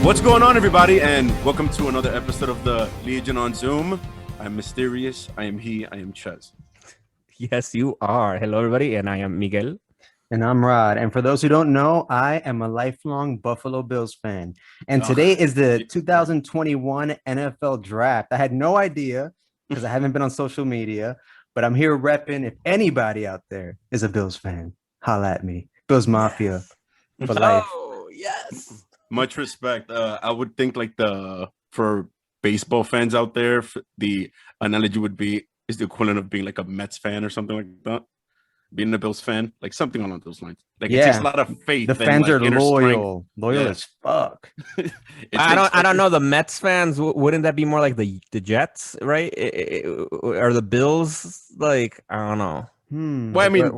What's going on, everybody, and welcome to another episode of the Legion on Zoom. I'm Mysterious. I am he. I am Ches. Yes, you are. Hello, everybody, and I am Miguel. And I'm Rod. And for those who don't know, I am a lifelong Buffalo Bills fan. And today is the 2021 NFL Draft. I had no idea because I haven't been on social media, but I'm here repping. If anybody out there is a Bills fan, holla at me. Bills Mafia for life. Oh, yes. Much respect. I would think for baseball fans out there, the analogy would be is the equivalent of being like a Mets fan or something like that. Being a Bills fan, like something along those lines. Like it takes a lot of faith. The fans are loyal Yeah. as fuck. I don't know. The Mets fans, wouldn't that be more like the Jets, right? Or the Bills? Like, I don't know. Well, I mean,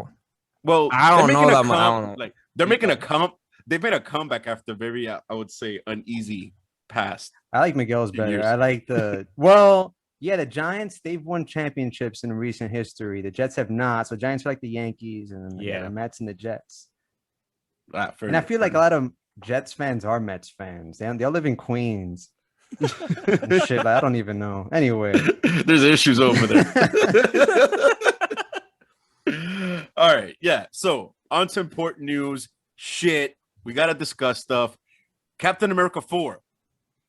I don't know that much. I don't know. Like they're making a come. They've made a comeback after very, I would say, uneasy past. I like Miguel's better. years. I like the the Giants, they've won championships in recent history. The Jets have not. So Giants are like the Yankees and the Mets and the Jets. And I feel like a lot of Jets fans are Mets fans. They all live in Queens. And shit, I don't even know. Anyway. There's issues over there. All right. Yeah. So on to important news. Shit. We got to discuss stuff. Captain America 4.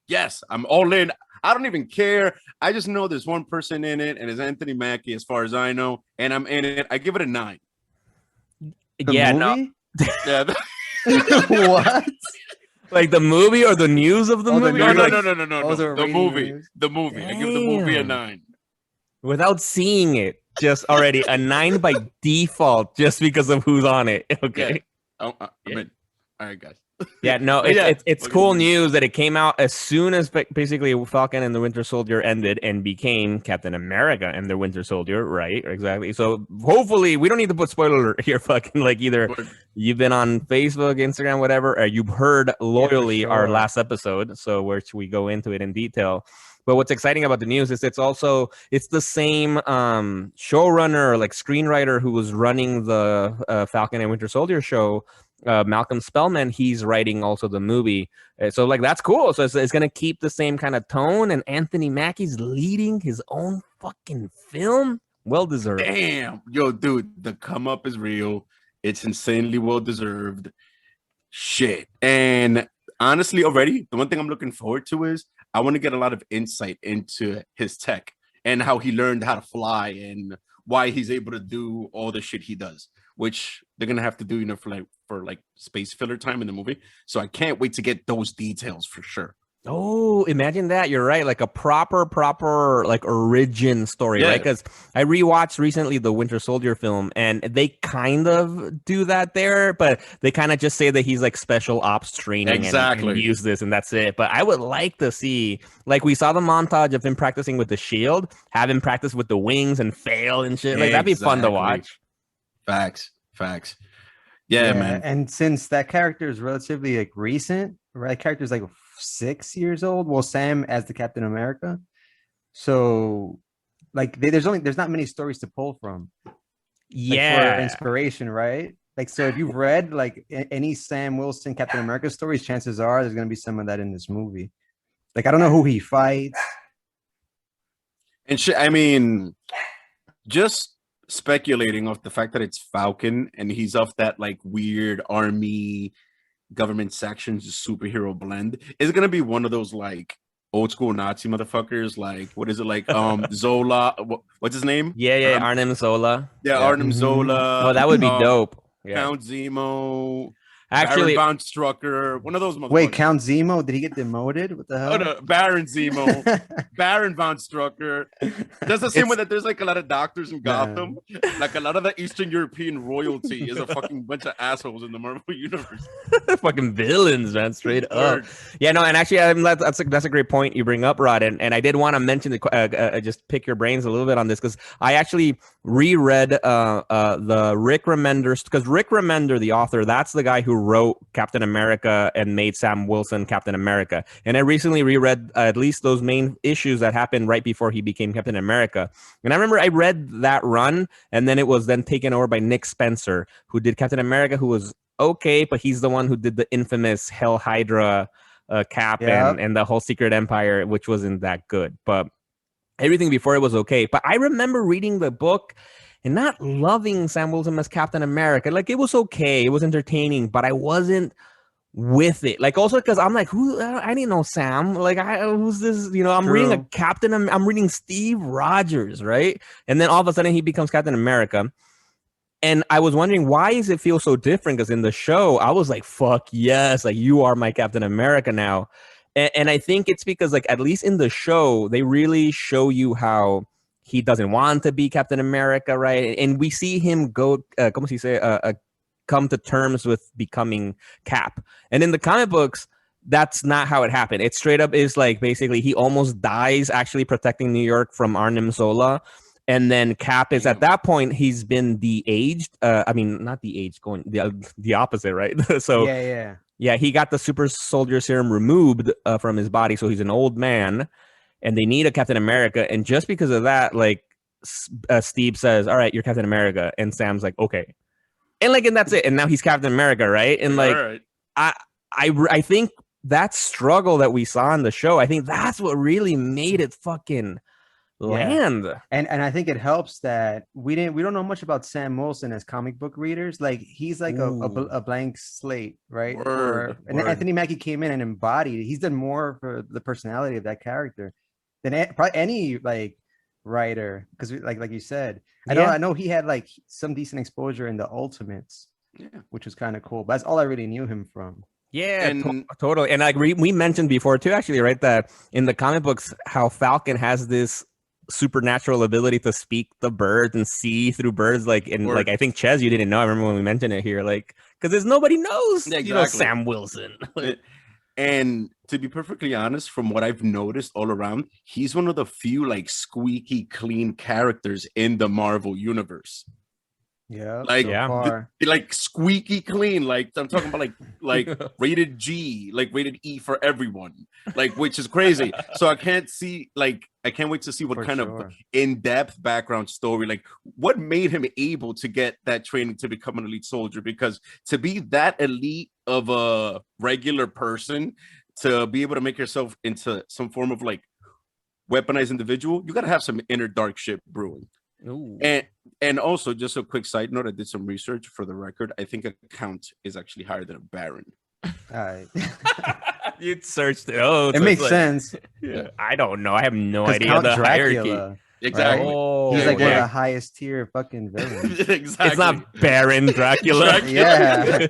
Yes, I'm all in. I don't even care. I just know there's one person in it, and it's Anthony Mackie, as far as I know, and I'm in it. I give it a 9. The movie? Yeah. What? Like the movie or the news of the movie? No. The The movie. news? The movie. I give the movie a 9. Without seeing it, just already a 9 by default, just because of who's on it. Okay. Yeah. I'm in. All right, guys. Yeah, no, it's cool news that it came out as soon as basically Falcon and the Winter Soldier ended and became Captain America and the Winter Soldier, right? Exactly. So hopefully we don't need to put spoiler alert here, fucking like either you've been on Facebook, Instagram, whatever, or you've heard loyally our last episode, so where we go into it in detail. But what's exciting about the news is it's the same showrunner, like screenwriter who was running the Falcon and Winter Soldier show. Malcolm Spellman, he's writing also the movie, so like that's cool. So it's gonna keep the same kind of tone, and Anthony Mackie's leading his own fucking film. Well deserved. Damn, yo, dude, the come up is real. It's insanely well deserved. Shit, and honestly, already the one thing I'm looking forward to is I want to get a lot of insight into his tech and how he learned how to fly and why he's able to do all the shit he does, which they're gonna have to do, for space filler time in the movie. So I can't wait to get those details for sure. Oh, imagine that. You're right. Like a proper like origin story, right? Because I rewatched recently the Winter Soldier film, and they kind of do that there, but they kind of just say that he's like special ops training and use this, and that's it. But I would like to see, like we saw the montage of him practicing with the shield, have him practice with the wings and fail and shit. Like that'd be fun to watch. Facts. Yeah, man. And since that character is relatively like recent, right? Character's like 6 years old. Well, Sam as the Captain America. So like there's not many stories to pull from. For inspiration, right? Like, so if you've read like any Sam Wilson Captain America stories, chances are there's gonna be some of that in this movie. Like, I don't know who he fights. And shit, I mean, just speculating off the fact that it's Falcon and he's off that like weird army government sections superhero blend, is it gonna be one of those like old school Nazi motherfuckers? Like, what is it, like Zola? What's his name? Arnim Zola. Arnim Zola. Oh, that would be dope. Count Zemo. Actually, Baron von Strucker, one of those motherfuckers. Wait, Count Zemo? Did he get demoted? What the hell? Oh, no, Baron Zemo, Baron von Strucker. That's the same way that there's like a lot of doctors in Gotham. Like a lot of the Eastern European royalty is a fucking bunch of assholes in the Marvel universe. Fucking villains, man, straight up. Yeah, no, and actually, that's a great point you bring up, Rod. And I did want to mention just pick your brains a little bit on this, because I actually reread the Rick Remender, because Rick Remender, the author, that's the guy who wrote Captain America and made Sam Wilson Captain America. And I recently reread at least those main issues that happened right before he became Captain America. And I remember I read that run, and then it was then taken over by Nick Spencer, who did Captain America, who was okay, but he's the one who did the infamous Hell Hydra Cap Yep. and the whole Secret Empire, which wasn't that good, but everything before it was okay. But I remember reading the book and not loving Sam Wilson as Captain America. Like, it was okay, it was entertaining, but I wasn't with it. Like, also because I'm like, who? I didn't know Sam. Like, who's this? You know, I'm reading a True. Captain. I'm reading Steve Rogers, right? And then all of a sudden he becomes Captain America. And I was wondering, why does it feel so different? Because in the show, I was like, fuck yes, like, you are my Captain America now. And I think it's because, like, at least in the show, they really show you how he doesn't want to be Captain America, right? And we see him go, como se dice, come to terms with becoming Cap. And in the comic books, that's not how it happened. It straight up is like, basically, he almost dies actually protecting New York from Arnim Zola. And then Cap is at that point, he's been de-aged. I mean, not de-aged, going the opposite, right? So yeah, he got the super soldier serum removed from his body, so he's an old man, and they need a Captain America. And just because of that, like, Steve says, "All right, you're Captain America," and Sam's like, "Okay," and like, and that's it. And now he's Captain America, right? And like, right. I think that struggle that we saw in the show, I think that's what really made it fucking land. And I think it helps that we don't know much about Sam Wilson as comic book readers. Like, he's like a blank slate, right? And Anthony Mackie came in and embodied. He's done more for the personality of that character than probably any like writer, because like you said, I know he had like some decent exposure in the Ultimates, which was kind of cool. But that's all I really knew him from. Yeah, totally. And like we mentioned before too, actually, right, that in the comic books, how Falcon has this supernatural ability to speak the birds and see through birds, like, and like, I think Ches, you didn't know. I remember when we mentioned it here, like, because there's nobody knows, you know, Sam Wilson. And to be perfectly honest, from what I've noticed all around, he's one of the few like squeaky clean characters in the Marvel universe. Yeah, like like squeaky clean. Like, I'm talking about like rated G, like rated E for everyone, like, which is crazy. So I can't wait to see what kind of in-depth background story, like what made him able to get that training to become an elite soldier, because to be that elite of a regular person, to be able to make yourself into some form of like weaponized individual, you got to have some inner dark shit brewing. Ooh. And also, just a quick side note, I did some research for the record. I think a count is actually higher than a baron. You searched it. Oh, it makes sense. Yeah. I don't know. I have no idea Count the Dracula, hierarchy. Exactly. Right? Oh, he's like one of the highest tier fucking villains. Exactly. It's not Baron Dracula. Yeah.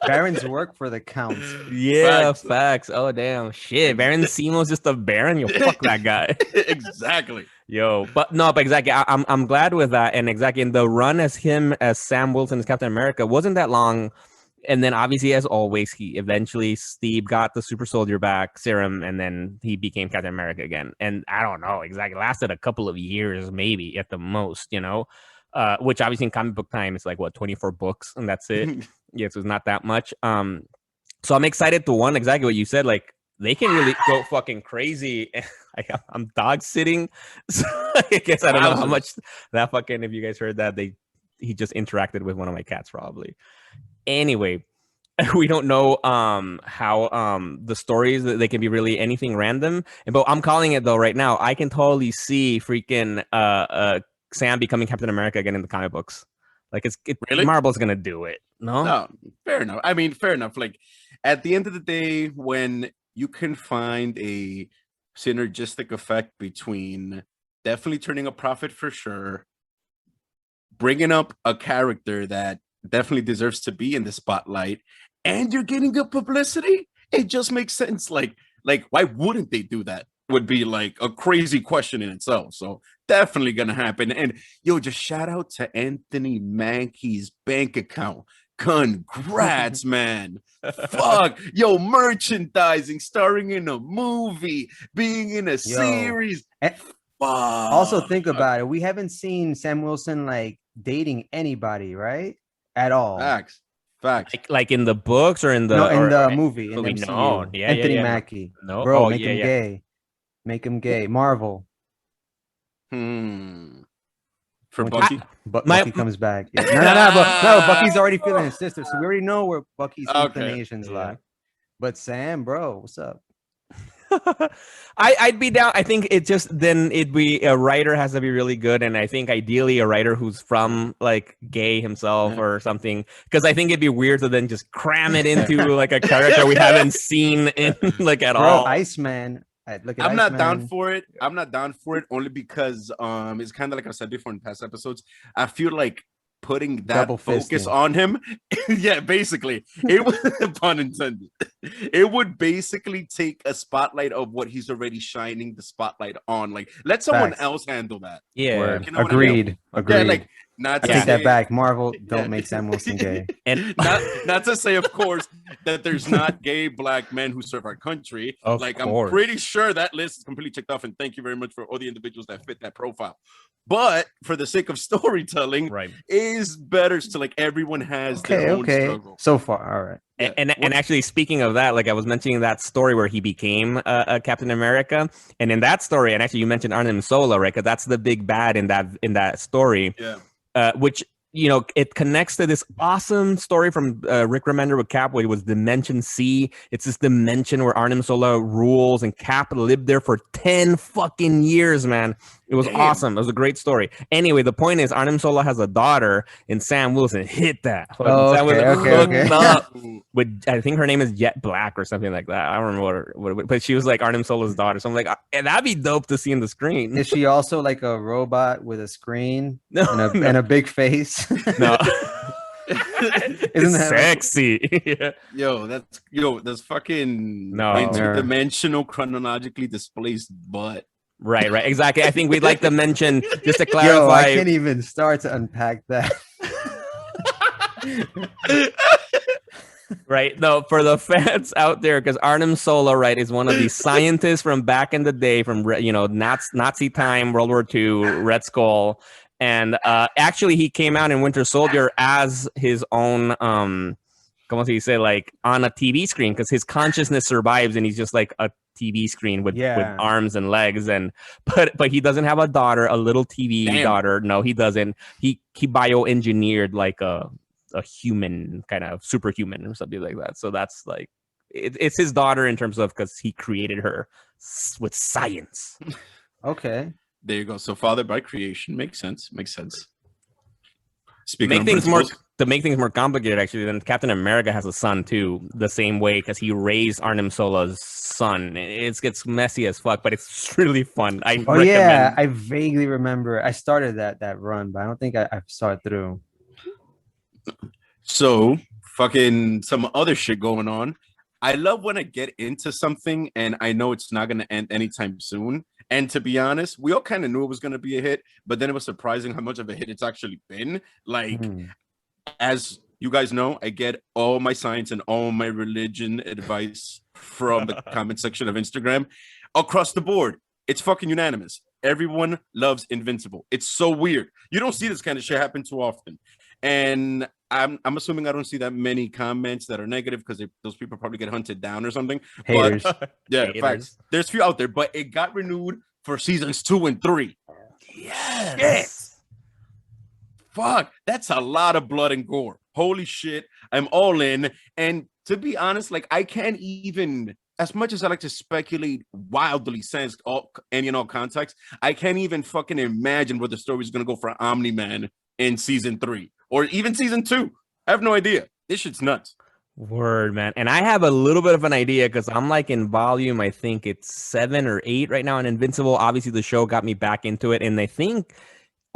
Barons work for the Count. Yeah, facts. Oh, damn. Shit. Baron Zemo's just a Baron. Yo, fuck that guy. Exactly. Yo, but exactly. I'm glad with that. And exactly, in the run as him as Sam Wilson as Captain America wasn't that long. And then obviously, as always, Steve got the super soldier back serum, and then he became Captain America again. And I don't know exactly, lasted a couple of years, maybe at the most, you know, which obviously in comic book time is like what, 24 books, and that's it. Yeah, so it's not that much. So I'm excited to exactly what you said, like, they can really go fucking crazy. I'm dog sitting, so I guess I don't know how much that fucking, if you guys heard that, he just interacted with one of my cats probably. Anyway, we don't know how the stories, that they can be really anything random. But I'm calling it though right now. I can totally see freaking Sam becoming Captain America again in the comic books. Like, really? Marvel's gonna do it. No, fair enough. I mean, fair enough. Like, at the end of the day, when you can find a synergistic effect between definitely turning a profit for sure, bringing up a character that definitely deserves to be in the spotlight, and you're getting good publicity, it just makes sense. Like why wouldn't they do that? Would be like a crazy question in itself. So definitely gonna happen. And yo, just shout out to Anthony Mackie's bank account. Congrats, man. Fuck. Yo, merchandising, starring in a movie, being in a series. Also, think about it. We haven't seen Sam Wilson like dating anybody, right? At all. Facts. Like in the books or in the movie. In the MCU. No. Yeah, Anthony Mackie. No, bro, make him gay. Make him gay. Marvel. For Bucky? Bucky comes back. Yeah. No, Bucky's already feeling his sister, so we already know where Bucky's inclinations lie. But Sam, bro, what's up? I'd be down. I think it just then it'd be a writer has to be really good, and I think ideally a writer who's from like gay himself or something, because I think it'd be weird to then just cram it into like a character we haven't seen in like at Bro, all. Iceman. Look at I'm not Iceman. down for it. I'm not down for it only because it's kind of like I said before in past episodes. I feel like putting that Double focus fisting. on him, yeah, basically, it would pun intended. It would basically take a spotlight of what he's already shining the spotlight on. Like, let someone Facts. else handle that. Yeah, Word. You know what I mean? Agreed. Agreed. Yeah, like not I to take say, that back. Marvel, don't Yeah. make Sam Wilson gay. and not to say, of course, that there's not gay black men who serve our country. Of Like, course. I'm pretty sure that list is completely checked off, and thank you very much for all the individuals that fit that profile. But for the sake of storytelling, right. is better to like everyone has their own struggle. So far, all right. Yeah. And actually, speaking of that, like I was mentioning that story where he became a Captain America, and in that story, and actually you mentioned Arnim Sola, right? Because that's the big bad in that story, Yeah. which it connects to this awesome story from Rick Remender with Cap, where it was Dimension C. It's this dimension where Arnim Sola rules, and Cap lived there for 10 fucking years, man. It was awesome. It was a great story. Anyway, the point is Arnim Sola has a daughter, and Sam Wilson hit that. Oh, Sam Wilson okay. hooked up with, I think her name is Jet Black or something like that. I don't remember what but she was like Arnim Sola's daughter. So I'm like, that'd be dope to see in the screen. Is she also like a robot with a screen No, and a big face? no. Isn't that sexy? Yeah. That's fucking No. interdimensional chronologically displaced butt. Right, exactly. I think we'd like to mention just to Yo, I clarify. can't even start to unpack that. Right. No, for the fans out there, because Arnim Sola, right, is one of these scientists from back in the day, from Nazi time, World War II, Red Skull, and actually he came out in Winter Soldier as his own como se dice, like on a TV screen, because his consciousness survives and he's just like a TV screen with arms and legs, and but he doesn't have a daughter, a little TV daughter. No, he doesn't. He bioengineered like a human, kind of superhuman or something like that. So that's like it's his daughter in terms of, because he created her with science. Okay, there you go. So father by creation makes sense. Speaking of things more. To make things more complicated, actually, then Captain America has a son too, the same way, because he raised Arnim Sola's son. It gets messy as fuck, but it's really fun. I vaguely remember. I started that run, but I don't think I saw it through. So fucking some other shit going on. I love when I get into something and I know it's not gonna end anytime soon. And to be honest, we all kind of knew it was gonna be a hit, but then it was surprising how much of a hit it's actually been. Like. As you guys know, I get all my science and all my religion advice from the comment section of Instagram. Across the board, it's fucking unanimous. Everyone loves Invincible. It's so weird. You don't see this kind of shit happen too often. And I'm assuming I don't see that many comments that are negative, because those people probably get hunted down or something. Haters. But, yeah, facts. There's few out there, but it got renewed for seasons 2 and 3. Yes. Shit. Fuck, that's a lot of blood and gore. Holy shit, I'm all in. And to be honest, like, I can't even, as much as I like to speculate wildly since any and all context, I can't even fucking imagine where the story is gonna go for Omni-Man in season 3 or even season 2. I have no idea. This shit's nuts. Word, man. And I have a little bit of an idea, because I'm like in volume, I think it's 7 or 8 right now in Invincible. Obviously, the show got me back into it, and I think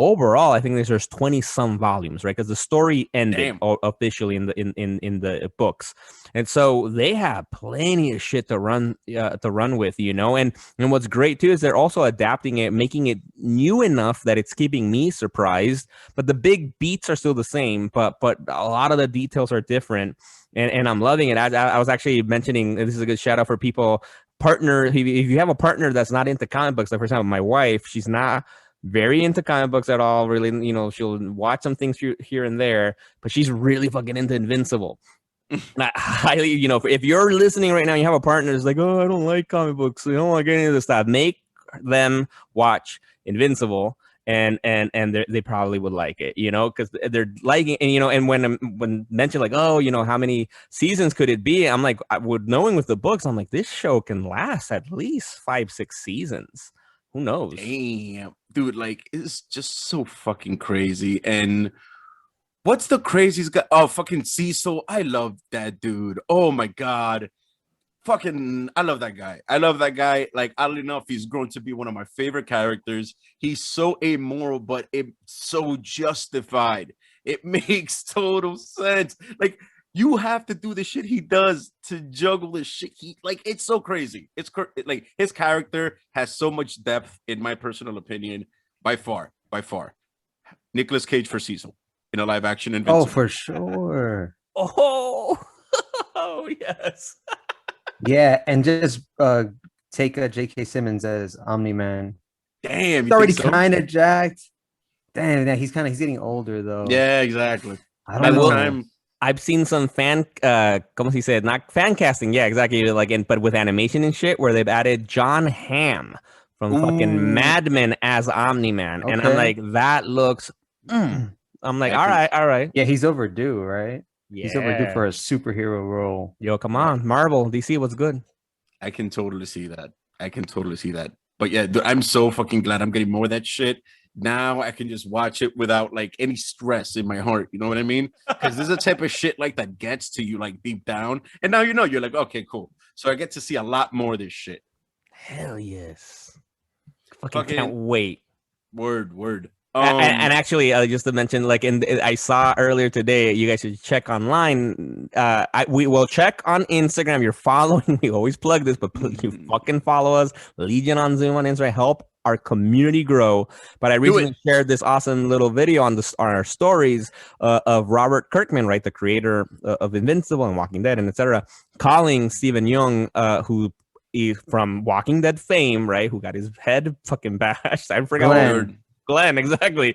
overall, I think there's 20 some volumes, right? Because the story ended officially in the books, and so they have plenty of shit to run with, And what's great too is they're also adapting it, making it new enough that it's keeping me surprised. But the big beats are still the same, but a lot of the details are different, and I'm loving it. I was actually mentioning, this is a good shout out for people. Partner, if you have a partner that's not into comic books, like for example, my wife, she's not very into comic books at all, really. She'll watch some things here and there, but she's really fucking into Invincible. And I highly, if you're listening right now, you have a partner that's like, oh, I don't like comic books, I don't like any of this stuff, make them watch Invincible, and they probably would like it, because they're liking, and and when mentioned like, oh, how many seasons could it be? I'm like, knowing with the books, I'm like, this show can last at least 5-6 seasons. Who knows? Damn, dude, like it's just so fucking crazy. And what's the craziest guy? Oh, fucking Cecil. I love that dude. Oh my god. Fucking, I love that guy. I love that guy. Like, oddly enough, he's grown to be one of my favorite characters. He's so amoral, but it's so justified. It makes total sense. Like, you have to do the shit he does to juggle the shit. It's so crazy. Like his character has so much depth, in my personal opinion, by far. Nicolas Cage for Cecil in a live action Invincible. Oh, for sure. Oh, oh yes. Yeah, and just take J.K. Simmons as Omni-Man. Damn, he's already kind of jacked. Damn, he's getting older though. Yeah, exactly. I don't know. I've seen some fan, como se said, not fan casting. Yeah, exactly. But with animation and shit, where they've added John Hamm from fucking Mad Men as Omni-Man, and I'm like, that looks. I'm like, all right. Yeah, he's overdue, right? Yeah. He's overdue for a superhero role. Yo, come on, Marvel, DC, what's good? I can totally see that. But yeah, dude, I'm so fucking glad I'm getting more of that shit. Now I can just watch it without like any stress in my heart. You know what I mean? Because there's a type of shit like that gets to you like deep down. And now you're like, okay, cool. So I get to see a lot more of this shit. Hell yes. Fucking can't wait. Word. And actually, just to mention, like, I saw earlier today, you guys should check online. We will check on Instagram. You're following. We always plug this, but you fucking follow us. Legion on Zoom on Instagram. Help our community grow. But I recently shared this awesome little video on our stories of Robert Kirkman, right, the creator of Invincible and Walking Dead and etc., calling Stephen Young, who from Walking Dead fame, right, who got his head fucking bashed. I forgot. Glenn, exactly.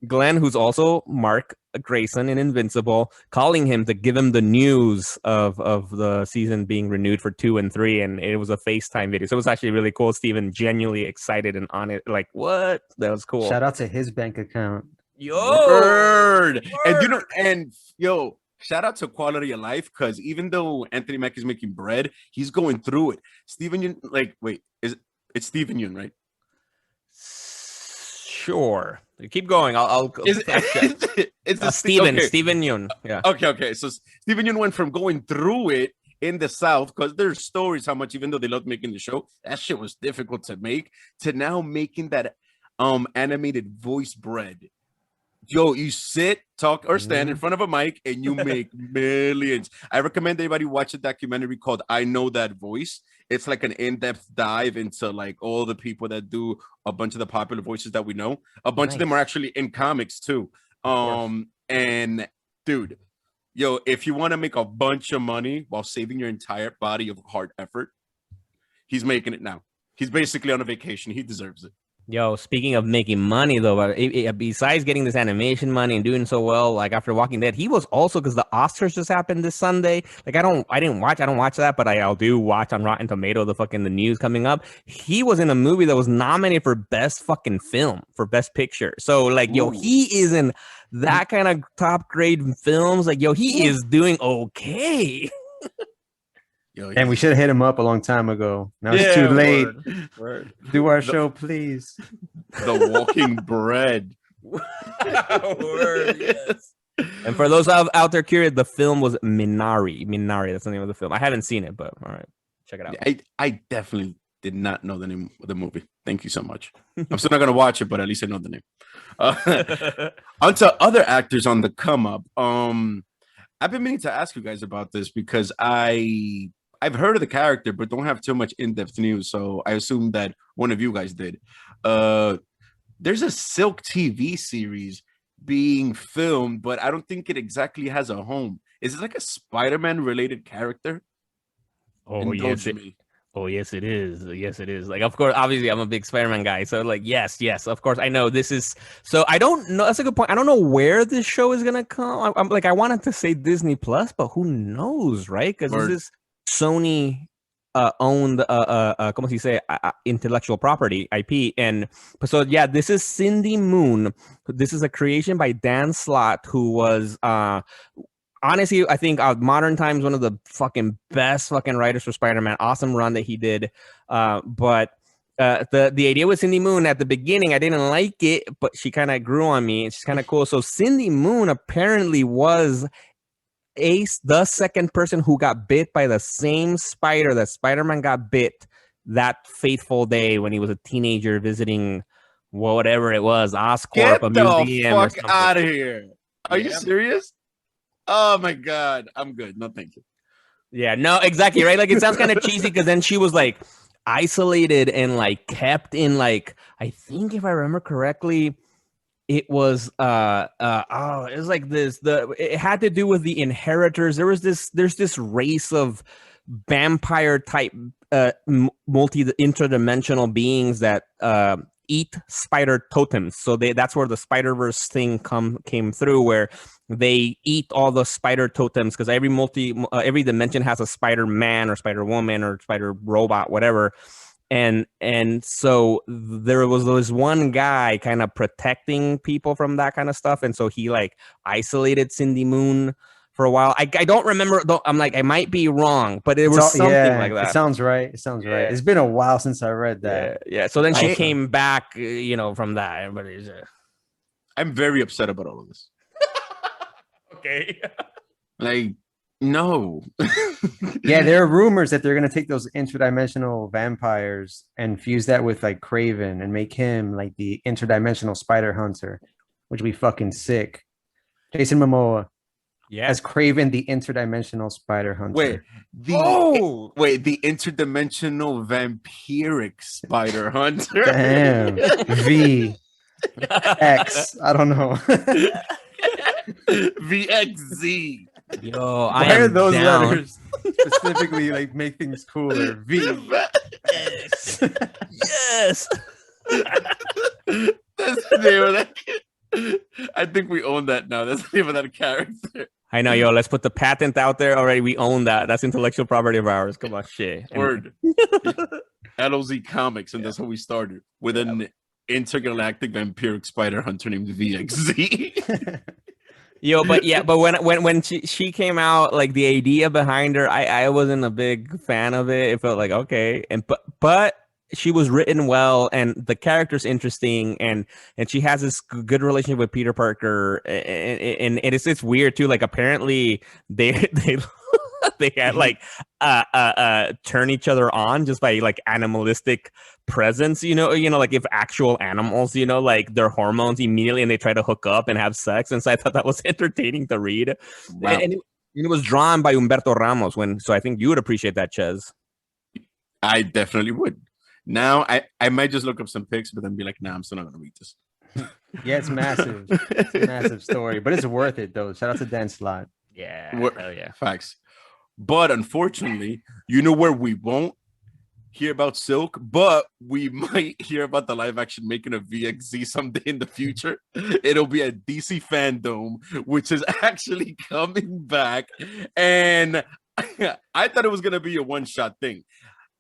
Glenn, who's also Mark Grayson in Invincible, calling him to give him the news of the season being renewed for 2 and 3, and it was a FaceTime video. So it was actually really cool. Steven genuinely excited and on it. Like, what? That was cool. Shout out to his bank account. Word. And shout out to Quality of Life, because even though Anthony Mack is making bread, he's going through it. Steven Yeun, it's Steven Yeun, right? Sure. Keep going. I'll it's Steven Yeun. Yeah. Okay. So Steven Yeun went from going through it in the South, because there's stories how much, even though they loved making the show, that shit was difficult to make, to now making that animated voice bread. Yo, you sit, talk, or stand in front of a mic and you make millions. I recommend anybody watch a documentary called I Know That Voice. It's like an in-depth dive into like all the people that do a bunch of the popular voices that we know. A bunch of them are actually in comics too. And dude, if you want to make a bunch of money while saving your entire body of hard effort, he's making it now. He's basically on a vacation. He deserves it. Yo, speaking of making money, though, besides getting this animation money and doing so well, like after Walking Dead, he was also, because the Oscars just happened this Sunday. Like, I don't watch that, but I'll do watch on Rotten Tomato the news coming up. He was in a movie that was nominated for best fucking film, for best picture. So like, yo, he is in that kind of top grade films. Like, yo, he is doing okay. And we should have hit him up a long time ago. Now it's too late. Word. Do our show, please. The Walking Bread. Word, yes. And for those out there curious, the film was Minari. That's the name of the film. I haven't seen it, but all right, check it out. I definitely did not know the name of the movie. Thank you so much. I'm still not going to watch it, but at least I know the name. Onto other actors on the come up. I've been meaning to ask you guys about this, because I've heard of the character, but don't have too much in-depth news. So I assume that one of you guys did. There's a Silk TV series being filmed, but I don't think it exactly has a home. Is it like a Spider-Man related character? Oh, yes. Oh, yes, it is. Yes, it is. Like, of course, obviously, I'm a big Spider-Man guy. So, like, yes, of course. I know this is. So, I don't know. That's a good point. I don't know where this show is going to come. I wanted to say Disney Plus, but who knows, right? Because this is Sony owned como se dice, intellectual property IP. And so yeah, this is Cindy Moon. This is a creation by Dan Slott, who was honestly, I think modern times one of the fucking best fucking writers for Spider-Man. Awesome run that he did. But the idea with Cindy Moon at the beginning, I didn't like it, but she kind of grew on me. It's kind of cool. So Cindy Moon apparently was the second person who got bit by the same spider that Spider-Man got bit that fateful day when he was a teenager visiting whatever it was, Oscorp, Get a the museum. Or fuck something. out of here! Are you Yeah. serious? Oh my god, I'm good. No, thank you. Yeah, no, exactly, right? Like, it sounds kind of cheesy because then she was like isolated and like kept in like, I think if I remember correctly, it was it was like it had to do with the inheritors. There's this race of vampire type multi interdimensional beings that eat spider totems. So that's where the Spider-Verse thing came through, where they eat all the spider totems, because every dimension has a Spider-Man or Spider-Woman or Spider-Robot, whatever. And so there was this one guy kind of protecting people from that kind of stuff, and so he like isolated Cindy Moon for a while. I don't remember though. I'm like, I might be wrong, but it was something like that. It sounds right. Yeah. It's been a while since I read that. Yeah. So then she came back, from that. Everybody's I'm very upset about all of this. okay. Like, no. Yeah, there are rumors that they're gonna take those interdimensional vampires and fuse that with like Kraven and make him like the interdimensional spider hunter, which would be fucking sick. Jason Momoa as Kraven, the interdimensional spider hunter. Wait, the interdimensional vampiric spider hunter. Damn. V X. I don't know. VXZ. Yo, Why are those letters specifically like make things cooler? V. Yes. Yes. That's the name of that. I think we own that now. That's the name of that character. I know, yo. Let's put the patent out there already. We own that. That's intellectual property of ours. Come on, shit. Word. LOZ Comics, and that's how we started with an intergalactic vampiric spider hunter named VXZ. Yo, but when she came out, like the idea behind her, I wasn't a big fan of it. It felt like okay, but she was written well, and the character's interesting, and she has this good relationship with Peter Parker, and it's weird too. Like apparently they they had like turn each other on just by like animalistic presence, like if actual animals, like their hormones immediately, and they try to hook up and have sex. And so I thought that was entertaining to read. Wow. And it was drawn by Humberto Ramos. So I think you would appreciate that, Ches. I definitely would. Now I might just look up some pics, but then be like, nah, I'm still not gonna read this. Yeah, it's massive. It's a massive story, but it's worth it though. Shout out to Dan Slott. Yeah, hell yeah, facts. But unfortunately, where we won't hear about Silk, but we might hear about the live action making of VXZ someday in the future. It'll be a DC Fandom, which is actually coming back. And I thought it was going to be a one-shot thing.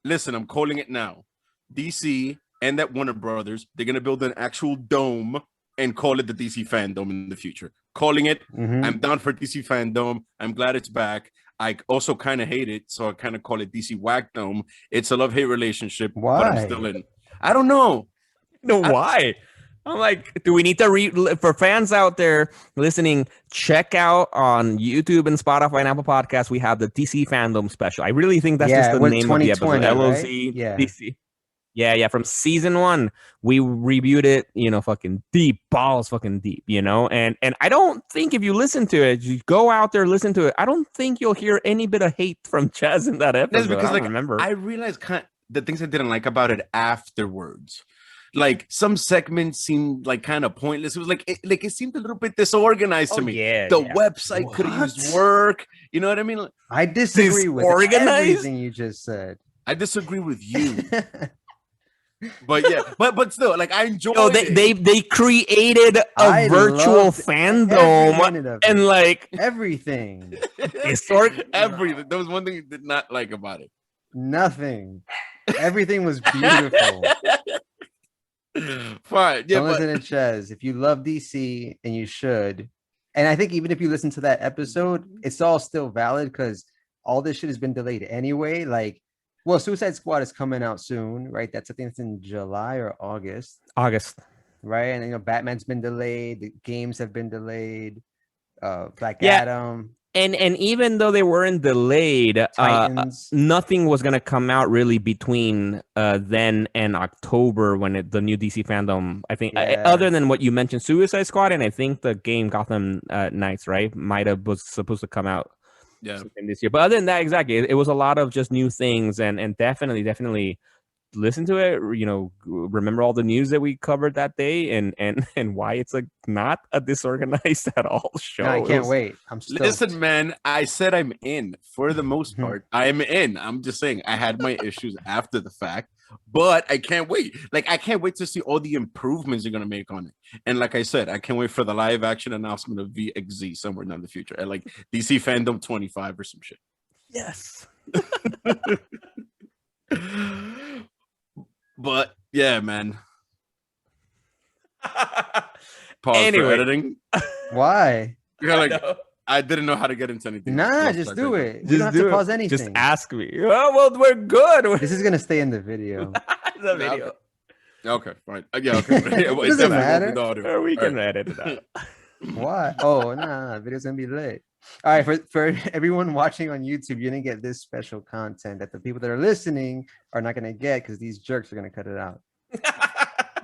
Listen, I'm calling it now. DC and that Warner Brothers, they're going to build an actual dome and call it the DC Fandom in the future. Calling it. Mm-hmm. I'm down for DC Fandom. I'm glad it's back. I also kind of hate it, so I kind of call it DC Whack Dome. It's a love-hate relationship. Why? But I'm still in. I don't know. Why? I'm like, do we need to for fans out there listening, check out on YouTube and Spotify and Apple Podcasts, we have the DC Fandom special. I really think that's just the name of the episode. LOZ, right? DC. Yeah. From season 1, we reviewed it, fucking deep, balls fucking deep, and I don't think if you listen to it, you go out there, listen to it, I don't think you'll hear any bit of hate from Chaz in that episode. That's because, I remember. I realized the things I didn't like about it afterwards. Like some segments seemed like kind of pointless. It was like it seemed a little bit disorganized to me. Yeah, the website could have used work. You know what I mean? I disagree with everything you just said. I disagree with you. But yeah, but still, like I enjoy. They created a virtual fandom and like everything. Historic everything. There was one thing you did not like about it. Nothing. Everything was beautiful. Fine. Yeah, Don't but listen to Ches. If you love DC, and you should, and I think even if you listen to that episode, it's all still valid because all this shit has been delayed anyway. Like, well, Suicide Squad is coming out soon, right? That's I think it's in July or August, August. right? And you know, Batman's been delayed. The games have been delayed. Black Yeah. Adam, And even though they weren't delayed, Titans. nothing was gonna come out really between then and October when the new DC fandom. I think Yeah. other than what you mentioned, Suicide Squad, and I think the game Gotham Knights, right, might have was supposed to come out sometime this year. But other than that, exactly, it was a lot of just new things, and definitely listen to it, you know, remember all the news that we covered that day, and why it's like not a disorganized at all show. No, I can't wait. I'm stoked. listen, man, I said I'm in for the most Mhm. part. I'm in. I'm just saying I had my issues after the fact, but I can't wait. Like, I can't wait to see all the improvements you're gonna make on it. And like I said, I can't wait for the live action announcement of VXZ somewhere down the future at like DC Fandom 25 or some shit. Yes. But yeah, man. Pause for Anyway. editing. Why? Yeah, like I didn't know how to get into anything. Nah, just do it. You Just don't have do to it. pause anything. Just ask me. Oh, well, we're good. This is gonna stay in the video. The video. Okay, fine. Yeah, okay. It doesn't definitely matter. won't be the audio. Or we All can right. edit it out. Why? Oh, nah, video's gonna be lit. All right, for everyone watching on YouTube, you're gonna get this special content that the people that are listening are not gonna get because these jerks are gonna cut it out.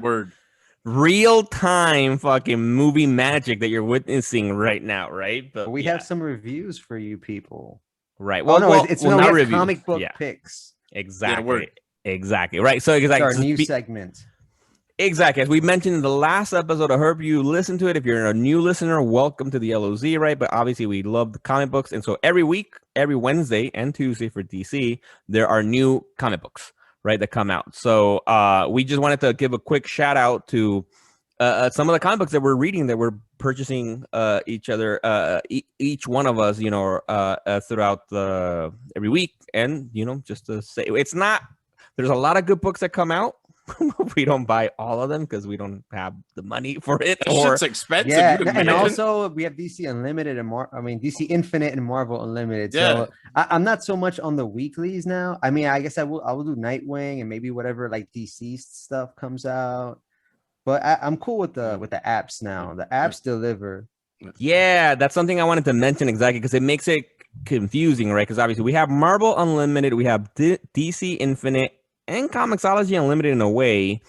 Word. Real time fucking movie magic that you're witnessing right now, right? But we yeah, have some reviews for you people. right. Well, Well, no, well, it's well, no, we not have reviews. comic book Yeah, picks. exactly. word. Exactly. Right. So It's exactly. our so new segment. Exactly. As we mentioned in the last episode, I hope you listen to it. If you're a new listener, welcome to the LOZ, right? But obviously, we love the comic books. And so every week, every Wednesday and Tuesday for DC, there are new comic books, right, that come out. So we just wanted to give a quick shout out to some of the comic books that we're reading, that we're purchasing each other, each one of us, you know, throughout every week. And, you know, just to say, it's not, there's a lot of good books that come out. We don't buy all of them because we don't have the money for it. That Or shit's expensive. Yeah, you can and imagine. also we have DC Unlimited and DC Infinite and Marvel Unlimited. Yeah. So I'm not so much on the weeklies now. I mean, I guess I will do Nightwing and maybe whatever like DC stuff comes out. But I'm cool with the apps now. The apps deliver. yeah, that's something I wanted to mention exactly because it makes it confusing, right? Because obviously we have Marvel Unlimited, we have DC Infinite, and Comixology Unlimited in a way,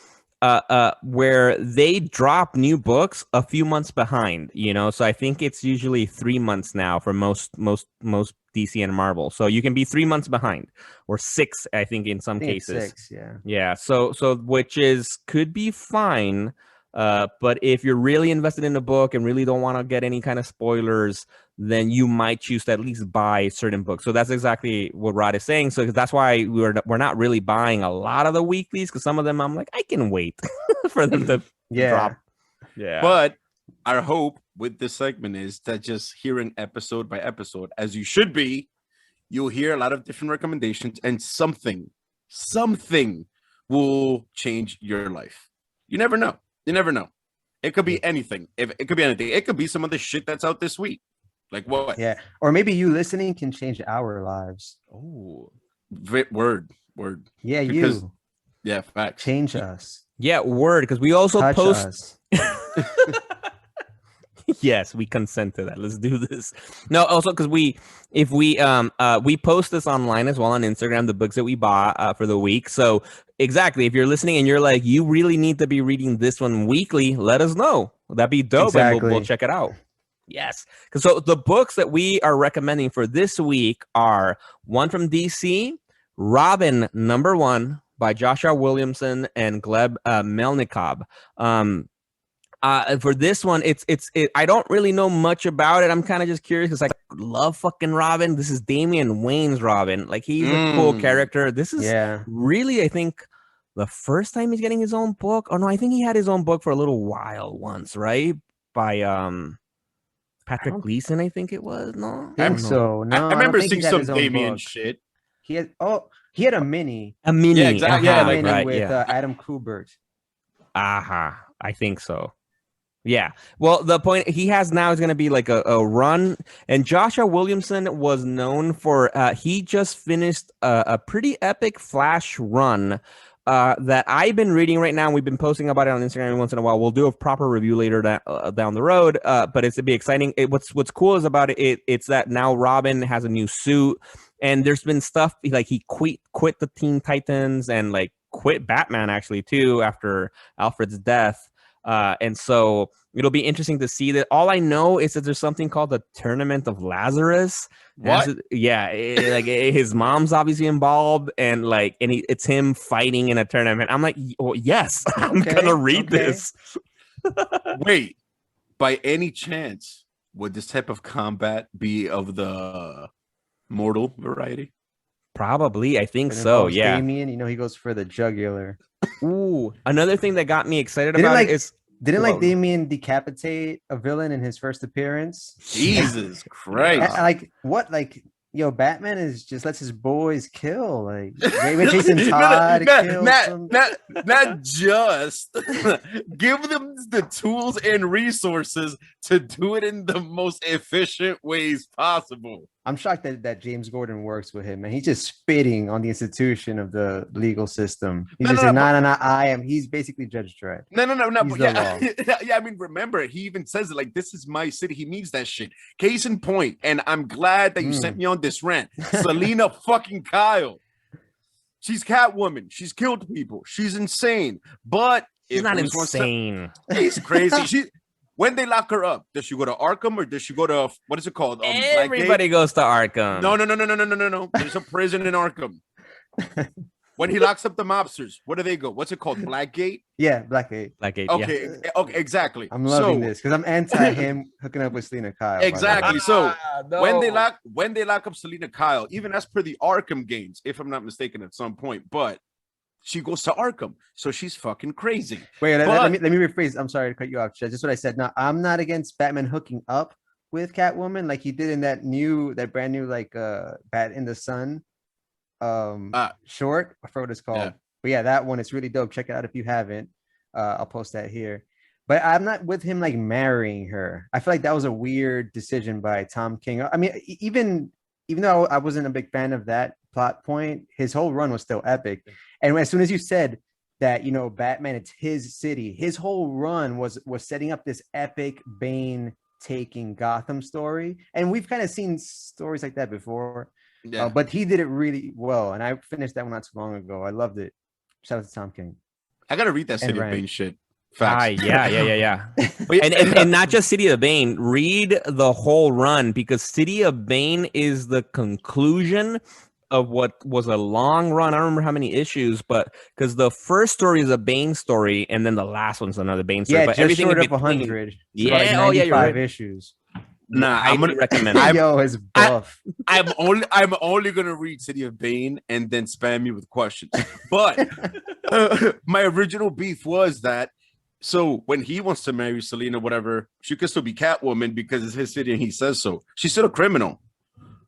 where they drop new books a few months behind, you know. So I think it's usually 3 months now for most DC and Marvel. So you can be 3 months behind, or 6, I think, in some I think it's cases. 6, yeah. Yeah. So which could be fine. But if you're really invested in the book and really don't want to get any kind of spoilers, then you might choose to at least buy certain books. So that's exactly what Rod is saying. So that's why we're not really buying a lot of the weeklies, because some of them I'm like, I can wait for them to drop. Yeah. But our hope with this segment is that just hearing episode by episode, as you should be, you'll hear a lot of different recommendations, and something will change your life. You never know. You never know. It could be anything. It could be anything. It could be some of the shit that's out this week. Like what? Yeah. Or maybe you listening can change our lives. Oh. Word. Yeah, Because- you Yeah, facts. change us. Yeah, word, because we also Touch post us. Yes, we consent to that. Let's do this. No, also because we post this online as well on Instagram, the books that we bought for the week. So exactly, if you're listening and you're like, you really need to be reading this one weekly, let us know. That'd be dope, and we'll Exactly. check it out. Yes, because so the books that we are recommending for this week are one from DC, Robin #1 by Joshua Williamson and Gleb Melnikov. For this one, I don't really know much about it. I'm kind of just curious because I love fucking Robin. This is Damian Wayne's Robin. Like, he's a cool character. This is really, I think, the first time he's getting his own book. Oh no, I think he had his own book for a little while once, right? By Patrick Gleason, I think it was. No, I think so. No, I remember don't think seeing he had some his own Damien book. shit. He He had a mini. A mini. Yeah, exactly. He had Yeah, a like, mini right, with yeah. Adam Kubert. I think so. Yeah. Well, the point he has now is going to be like a run. And Joshua Williamson was known for, he just finished a pretty epic Flash run that I've been reading right now. We've been posting about it on Instagram every once in a while. We'll do a proper review later down the road, but it's to be exciting. What's cool is about it's that now Robin has a new suit, and there's been stuff like he quit the Teen Titans and like quit Batman actually too after Alfred's death. And so it'll be interesting to see that. All I know is that there's something called the Tournament of Lazarus. What? His mom's obviously involved, and it's him fighting in a tournament. I'm like, oh, yes, I'm gonna read this. Wait, by any chance, would this type of combat be of the mortal variety? Probably, I think It so. involves Yeah. Damien, he goes for the jugular. Ooh, another thing that got me excited about it is Didn't Damien decapitate a villain in his first appearance? Jesus Christ! Batman is just lets his boys kill. Like Jason Todd not just give them the tools and resources to do it in the most efficient ways possible. I'm shocked that James Gordon works with him, and he's just spitting on the institution of the legal system. He's he's basically Judge Dredd. No. He's But yeah, I mean, remember, he even says it like, this is my city. He means that shit. Case in point, and I'm glad that you sent me on this rant. Selena fucking Kyle. She's Catwoman. She's killed people. She's insane. But she's not insane. She's crazy. When they lock her up, does she go to Arkham or does she go to, what is it called? Everybody goes to Arkham. No. There's a prison in Arkham. When he locks up the mobsters, where do they go? What's it called? Blackgate? Yeah, Blackgate. Okay, yeah. Okay, exactly. I'm loving this because I'm anti him hooking up with Selena Kyle. Exactly. So no. when they lock up Selena Kyle, even as per the Arkham games, if I'm not mistaken, at some point, but she goes to Arkham, so she's fucking crazy. Wait, let me rephrase. I'm sorry to cut you off, Chad. Just what I said. No, I'm not against Batman hooking up with Catwoman like he did in that brand new Bat in the Sun short. I forgot what it's called. Yeah. But yeah, that one is really dope. Check it out if you haven't. I'll post that here. But I'm not with him like marrying her. I feel like that was a weird decision by Tom King. I mean, even though I wasn't a big fan of that plot point, his whole run was still epic. And as soon as you said that, Batman, it's his city, his whole run was setting up this epic Bane taking Gotham story. And we've kind of seen stories like that before. Yeah. But he did it really well. And I finished that one not too long ago. I loved it. Shout out to Tom King. I got to read that City of Bane shit. Facts. Yeah. and not just City of Bane. Read the whole run because City of Bane is the conclusion of what was a long run. I don't remember how many issues, but because the first story is a Bane story, and then the last one's another Bane story. Yeah, but just everything short of 100. Yeah, you're right. Issues. Nah, I'm gonna recommend. Is buff. I'm only gonna read City of Bane and then spam me with questions. But my original beef was that. So when he wants to marry Selena, whatever, she could still be Catwoman because it's his city and he says so. She's still a criminal.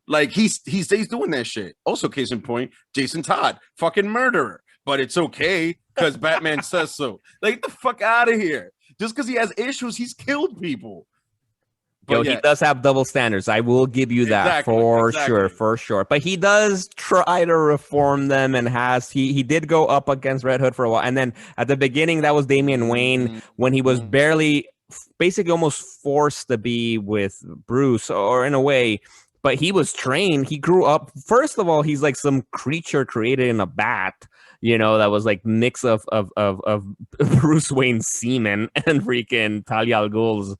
Like he stays doing that shit. Also, case in point, Jason Todd, fucking murderer. But it's okay because Batman says so. Like, the fuck out of here. Just because he has issues, he's killed people. But he does have double standards. I will give you that for sure. But he does try to reform them and he did go up against Red Hood for a while. And then at the beginning, that was Damian Wayne when he was basically almost forced to be with Bruce, or in a way. But he was trained. He grew up. First of all, he's like some creature created in a bat, that was like mix of Bruce Wayne's semen and freaking Talia al Ghul's,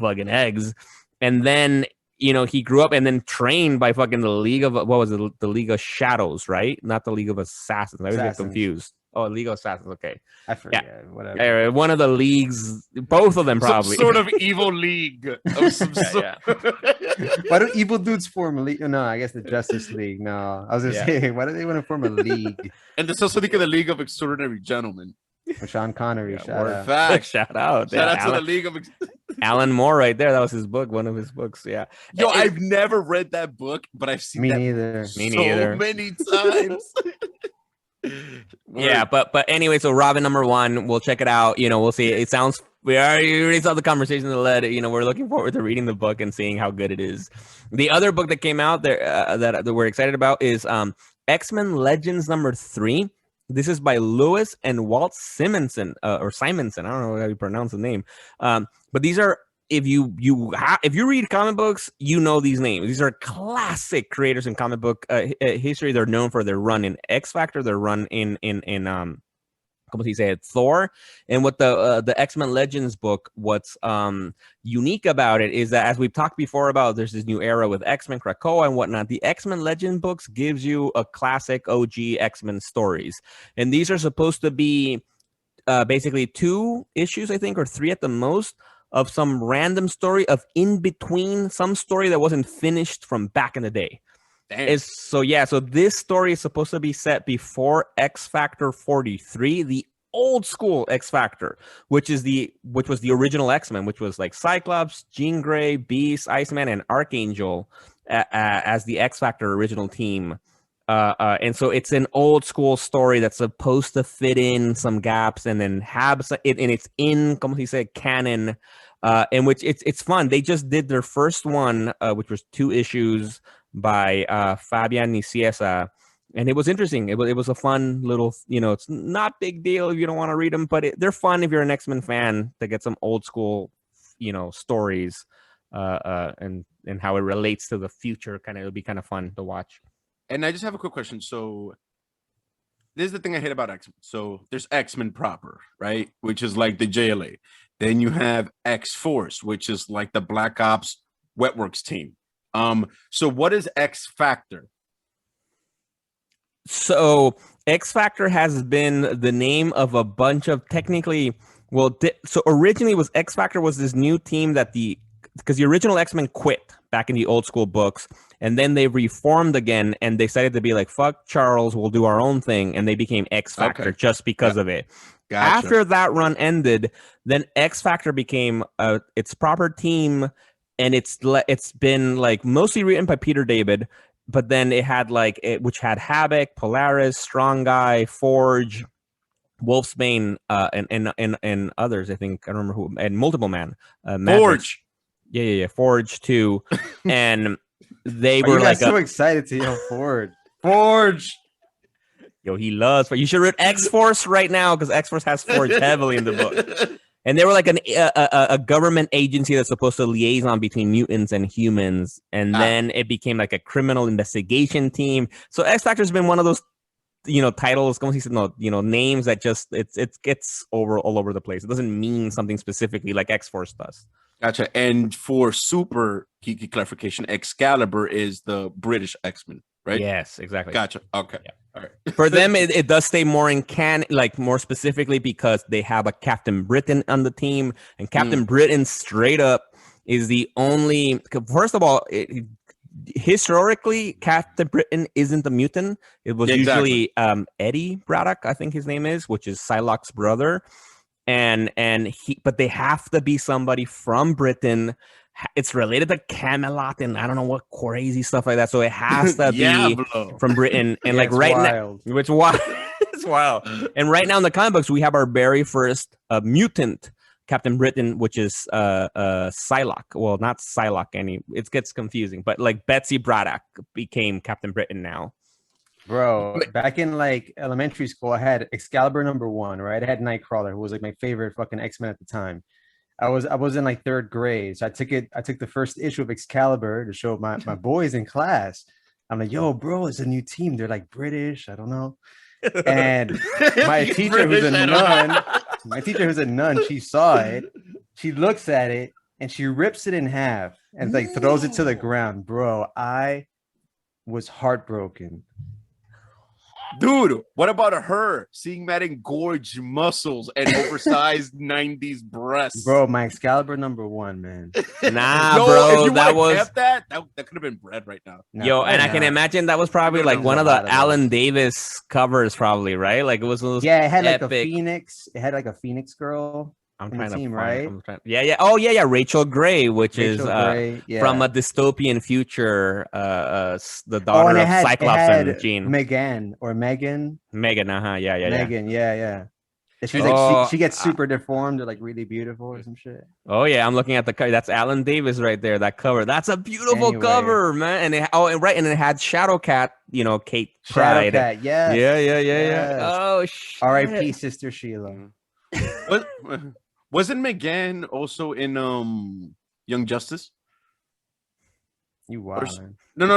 fucking eggs. And then, he grew up and then trained by fucking the League of, what was it? The League of Shadows, right? Not the League of Assassins. I always get confused. Oh, League of Assassins. Okay. I forget. Yeah. Whatever. Yeah, one of the leagues, both of them probably. Some sort of evil league. Of some sort. Why do evil dudes form a league? No, I guess the Justice League. No, I was going to say, why do they want to form a league? And there's also the League of Extraordinary Gentlemen. With Sean Connery. Shout out. Shout out. Shout out to the League of Alan Moore right there. That was his book, one of his books. Yeah. Yo, I've never read that book, but I've seen Me that neither. Me so neither. many times. Yeah, but anyway, so Robin #1, we'll check it out. We'll see. It sounds we already saw the conversation that led. We're looking forward to reading the book and seeing how good it is. The other book that came out there that we're excited about is X-Men Legends #3. This is by Lewis and Walt Simonson or Simonson. I don't know how you pronounce the name. But these are if you read comic books, these names. These are classic creators in comic book history. They're known for their run in X Factor, their run in como se dice, Thor. And what the X-Men Legends book, what's unique about it is that, as we've talked before about, there's this new era with X-Men, Krakoa and whatnot. The X-Men Legend books gives you a classic OG X-Men stories. And these are supposed to be basically 2 issues, I think, or 3 at the most, of some random story of in between, some story that wasn't finished from back in the day. So this story is supposed to be set before X Factor 43, the old school X Factor, which was the original X-Men, which was like Cyclops, Jean Grey, Beast, Iceman, and Archangel as the X Factor original team. And so it's an old school story that's supposed to fit in some gaps and then have it, and it's in, como se dice, canon, in which it's fun. They just did their first one, which was 2 issues by Fabian Nicieza, and it was interesting. It was a fun little, it's not big deal if you don't want to read them, but they're fun if you're an X-Men fan to get some old school, stories, and how it relates to the future. It'll be kind of fun to watch. And I just have a quick question. So this is the thing I hate about X-Men. So there's X-Men proper, right? Which is like the JLA. Then you have X-Force, which is like the Black Ops Wetworks team. So what is X Factor? So X Factor has been the name of a bunch of so originally was X Factor was this new team that because the original X-Men quit back in the old school books, and then they reformed again, and they decided to be like, fuck Charles, we'll do our own thing, and they became X Factor just because of it. Gotcha. After that run ended, then X Factor became its proper team, and it's been like mostly written by Peter David, but then it had which had Havoc, Polaris, Strong Guy, Forge, Wolfsbane, and others. I think I don't remember who, and Multiple Man, Forge. Yeah, Forge too, and they were like so excited to hear Forge. Yo, he loves. You should read X-Force right now because X-Force has Forge heavily in the book. And they were like a government agency that's supposed to liaison between mutants and humans. And then it became like a criminal investigation team. So X Factor's been one of those, titles, names that just it gets all over the place. It doesn't mean something specifically like X-Force does. Gotcha. And for super geeky clarification, Excalibur is the British X-Men, right? Yes, exactly. Gotcha. Okay. Yeah. All right. For them, it does stay more in more specifically because they have a Captain Britain on the team, and Captain Britain straight up is the only. First of all, historically, Captain Britain isn't a mutant. It was usually Eddie Braddock, I think his name is, which is Psylocke's brother, but they have to be somebody from Britain. It's related to Camelot and I don't know what crazy stuff like that. So it has to be from Britain. And now, which wild. It's wild. And right now in the comic books, we have our very first mutant Captain Britain, which is Psylocke. Well, not Psylocke. It gets confusing, but like Betsy Braddock became Captain Britain now. Bro, back in like elementary school, I had Excalibur #1, right? I had Nightcrawler, who was like my favorite fucking X-Men at the time. I was in like 3rd grade, so I took the first issue of Excalibur to show my boys in class. I'm like, yo, bro, it's a new team. They're like British, I don't know. And my teacher who's a nun, she saw it, she looks at it, and she rips it in half and like throws it to the ground. Bro, I was heartbroken. Dude, what about her seeing that engorged muscles and oversized 90s breasts? Bro, my Excalibur #1, man. Nah, bro, if you that was kept that could have been bread right now. Yo, and I can imagine that was probably like one of the Alan Davis covers, probably, right? Like it was one of those it had epic... like a phoenix. It had like a phoenix girl. I'm in trying the to team, find. right? I'm trying, yeah. Oh yeah. Rachel Gray, which is Rachel Gray, yeah. from a dystopian future. The Oh, daughter and of Cyclops and Jean. Megan. Megan. Yeah. Megan, yeah. She's like Oh, she gets super deformed or like really beautiful or some shit. Oh yeah, I'm looking at the cover. That's Alan Davis right there. That cover. That's a beautiful Anyway. cover, man. And right, and it had Shadowcat. Kate Pride. Shadowcat, yes. Yeah. Yes. Oh shit. R.I.P. Sister Sheila. Wasn't Megan also in Young Justice? You wild. No.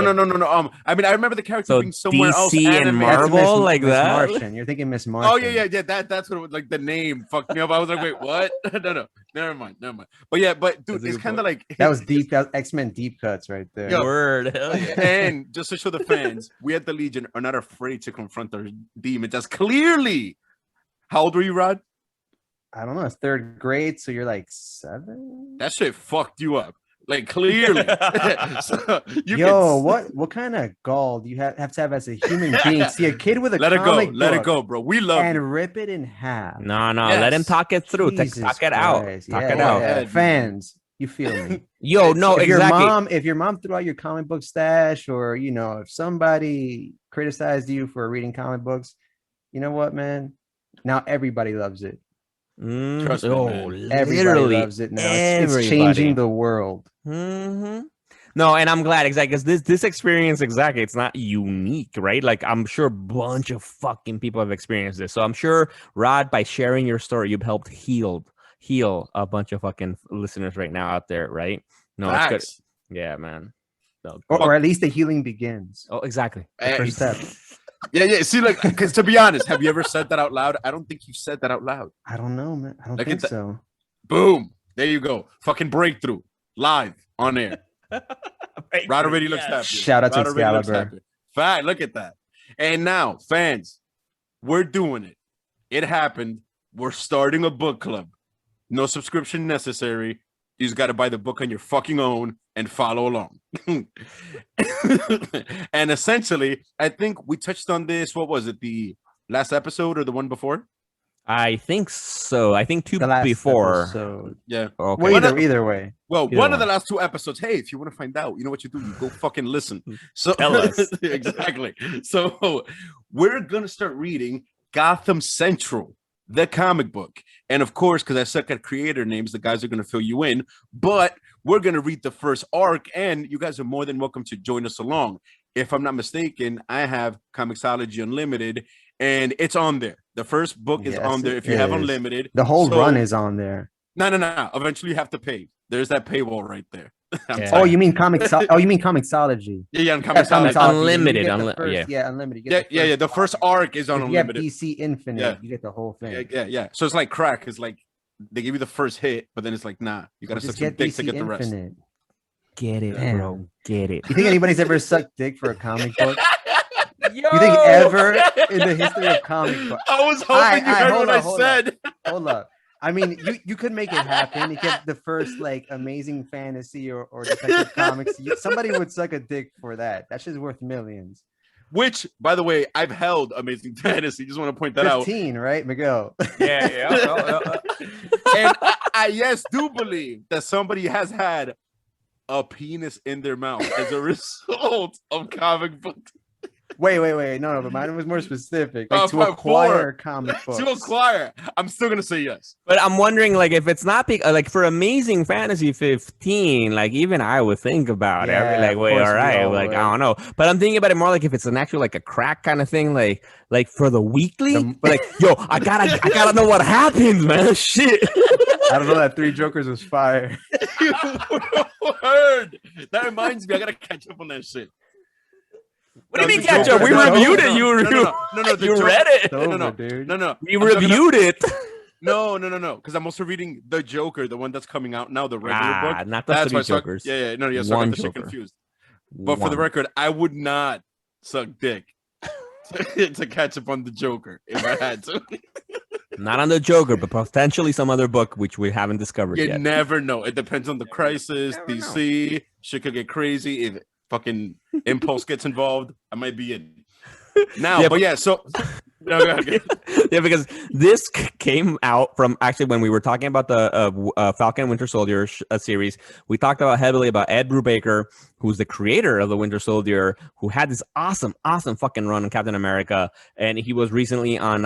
I mean, I remember the character So being somewhere else. DC and animated. Marvel, like Miss that? Martian. You're thinking Miss Martian. Oh yeah. That's what it was like. The name fucked me up. I was like, wait, what? No. Never mind. But yeah, but dude, it's kind of like that was deep. That was X-Men deep cuts right there. Yo. Word. Hell yeah. And just to show the fans, we at the Legion are not afraid to confront our demons. That's clearly. How old were you, Rod? I don't know. It's third grade, so you're like 7. That shit fucked you up. Like clearly. So what kind of gall do you have to have as a human being? See a kid with a let comic it go, bro. We love and you. rip it in half. No. Let him talk it through. Jesus Talk it out. Christ. Talk Yeah, it out. yeah. Fans, you feel me? Yo, no, if exactly. If your mom threw out your comic book stash, or if somebody criticized you for reading comic books, you know what, man? Now everybody loves it. Trust me, man. Everybody loves it now. It's changing the world. Mm-hmm. No, and I'm glad exactly because this experience exactly, it's not unique, right? Like I'm sure a bunch of fucking people have experienced this. So I'm sure, Rod, by sharing your story, you've helped heal a bunch of fucking listeners right now out there, right? No, it's good. Yeah, man. No, or at least the healing begins. Oh, exactly. The first step. Yeah. See, like, because to be honest, have you ever said that out loud? I don't think you said that out loud. I don't know, man. I don't Like think so. Boom. There you go. Fucking breakthrough. Live on air. Rod already looks happy. Shout out to Excalibur. Fact, look at that. And now, fans, we're doing it. It happened. We're starting a book club. No subscription necessary. You just got to buy the book on your fucking own and follow along. And essentially, I think we touched on this. What was it? The last episode or the one before? I think so. I think 2 before. Episode. Yeah. Okay. Well, either way. Well, one of the last 2 episodes. Hey, if you want to find out, you know what you do? You go fucking listen. So tell us. Exactly. So we're gonna start reading Gotham Central, the comic book. And of course, because I suck at creator names, the guys are going to fill you in. But we're going to read the first arc, and you guys are more than welcome to join us along. If I'm not mistaken, I have Comixology Unlimited, and it's on there. The first book is on there if you have Unlimited. The whole run is on there. No. Eventually, you have to pay. There's that paywall right there. Yeah. Oh, you mean Comixology? Yeah, on Comixology. Unlimited. Unlimited. Yeah. The first arc is on Unlimited. You have DC Infinite, you get the whole thing. Yeah. So it's like crack. It's like they give you the first hit, but then it's like, nah, you gotta suck some dick to get the rest. Get it, bro. Get it. You think anybody's ever sucked dick for a comic book? You think ever in the history of comic books? I was hoping you heard what I said. Hold up. I mean, you could make it happen. You get the first like amazing fantasy or detective comics. Somebody would suck a dick for that. That shit's worth millions. Which, by the way, I've held Amazing Fantasy. Just want to point that 15, out. Right, Miguel? Yeah. And I yes do believe that somebody has had a penis in their mouth as a result of comic books. Wait. No, but mine was more specific. Like to acquire comic books. To acquire. I'm still going to say yes. But I'm wondering, like, if it's not like for Amazing Fantasy 15, like even I would think about it. Like, wait, all right. Like, I don't know. But I'm thinking about it more like if it's an actual like a crack kind of thing, like for the weekly. But like, yo, I gotta know what happened, man. Shit. I don't know. That 3 Jokers was fire. Word. That reminds me, I gotta catch up on that shit. What do you mean catch up? We reviewed it. You read it. No. We reviewed it. No. Because I'm also reading The Joker, the one that's coming out now, the regular book. Not the 3 Jokers. So I got the shit confused. But for the record, I would not suck dick to catch up on The Joker if I had to. Not on The Joker, but potentially some other book which we haven't discovered yet. You never know. It depends on the crisis. DC shit could get crazy. If fucking Impulse gets involved, I might be in. Now, but yeah, so Okay. Yeah, because this came out from actually when we were talking about the Falcon and Winter Soldier series. We talked heavily about Ed Brubaker, who's the creator of the Winter Soldier, who had this awesome fucking run on Captain America, and he was recently on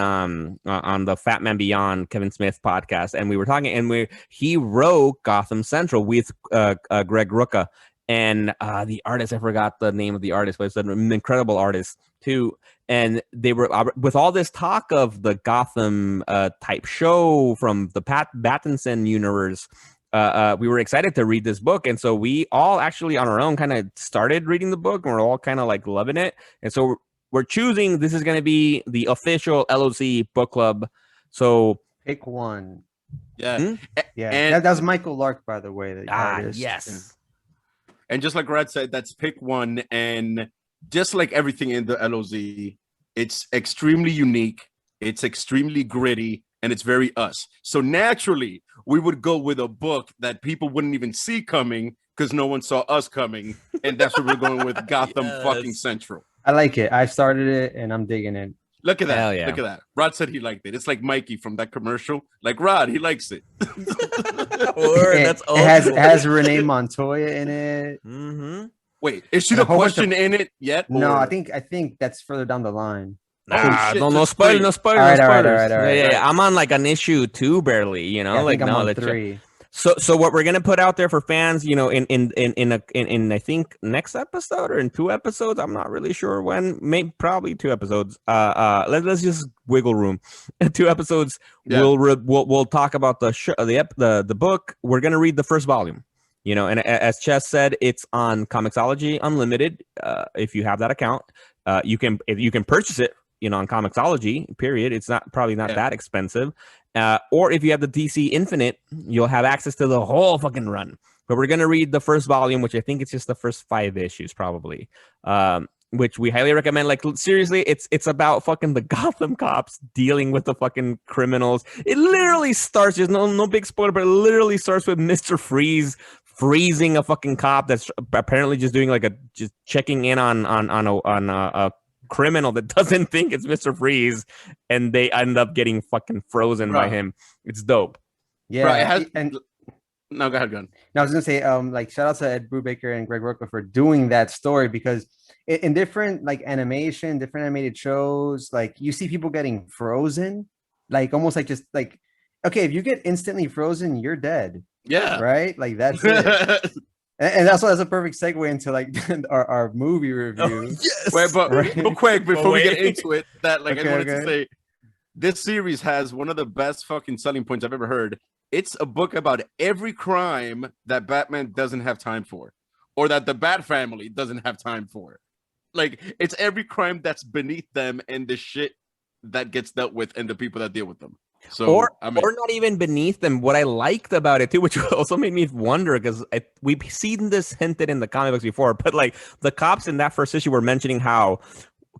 the Fat Man Beyond Kevin Smith podcast, and we were talking, and he wrote Gotham Central with Greg Rucka. And the artist, I forgot the name of the artist, but it's an incredible artist too. And they were with all this talk of the Gotham type show from the Pattinson universe. We were excited to read this book, and so we all actually on our own kind of started reading the book, and we're all kind of like loving it. And so we're choosing this is going to be the official LOC book club. So pick one. Yeah, Yeah, and that was Michael Lark, by the way. The artist. Yes. And just like Rod said, that's pick one. And just like everything in the LOZ, it's extremely unique, it's extremely gritty, and it's very us. So naturally, we would go with a book that people wouldn't even see coming because no one saw us coming. And that's what we're going with, Gotham fucking Central. I like it. I started it, and I'm digging it. Look at that. Hell yeah. Look at that. Rod said he liked it. It's like Mikey from that commercial. Like, Rod, he likes it. That's it has Renee Montoya in it. Mm-hmm. Wait, is she the question in it yet? No, or- I think that's further down the line. Nah, shit, no just spoilers, wait. no spoilers, All right, no all right, spoilers. all right, all right, Yeah, all yeah, I'm on like an issue 2 barely, you know, Yeah, I like think I'm no, on let's 3. So what we're gonna put out there for fans, you know, in I think next episode or in 2 episodes, I'm not really sure when, maybe probably 2 episodes. Let's just wiggle room. 2 episodes. Yeah. We'll talk about the book. We're gonna read the first volume. You know, and as Chess said, it's on Comixology Unlimited. If you have that account, you can purchase it. You know, on Comixology. Period. It's probably not that expensive. Or if you have the DC Infinite, you'll have access to the whole fucking run. But we're gonna read the first volume, which I think it's just the first 5 issues, probably. Which we highly recommend. Like seriously, it's about fucking the Gotham cops dealing with the fucking criminals. It literally starts. There's no big spoiler, but it literally starts with Mr. Freeze freezing a fucking cop that's apparently just doing like just checking in on a criminal that doesn't think it's Mr. Freeze, and they end up getting fucking frozen by him. It's dope. Yeah, Bro, and no, go ahead, go on. I was gonna say, like shout out to Ed Brubaker and Greg Rucka for doing that story, because in different like animation, different animated shows, like you see people getting frozen, like almost like just like, okay, if you get instantly frozen, you're dead. Yeah. Right? Like that's it. And that's a perfect segue into like our movie review. Yes. Wait, but Right. real quick before we get into it, that like Okay, I wanted to okay. say, this series has one of the best fucking selling points I've ever heard. It's a book about every crime that Batman doesn't have time for, or that the Bat family doesn't have time for. Like it's every crime that's beneath them and the shit that gets dealt with and the people that deal with them. So or I mean, not even beneath them. What I liked about it too, which also made me wonder, because we've seen this hinted in the comic books before, but like the cops in that first issue were mentioning how,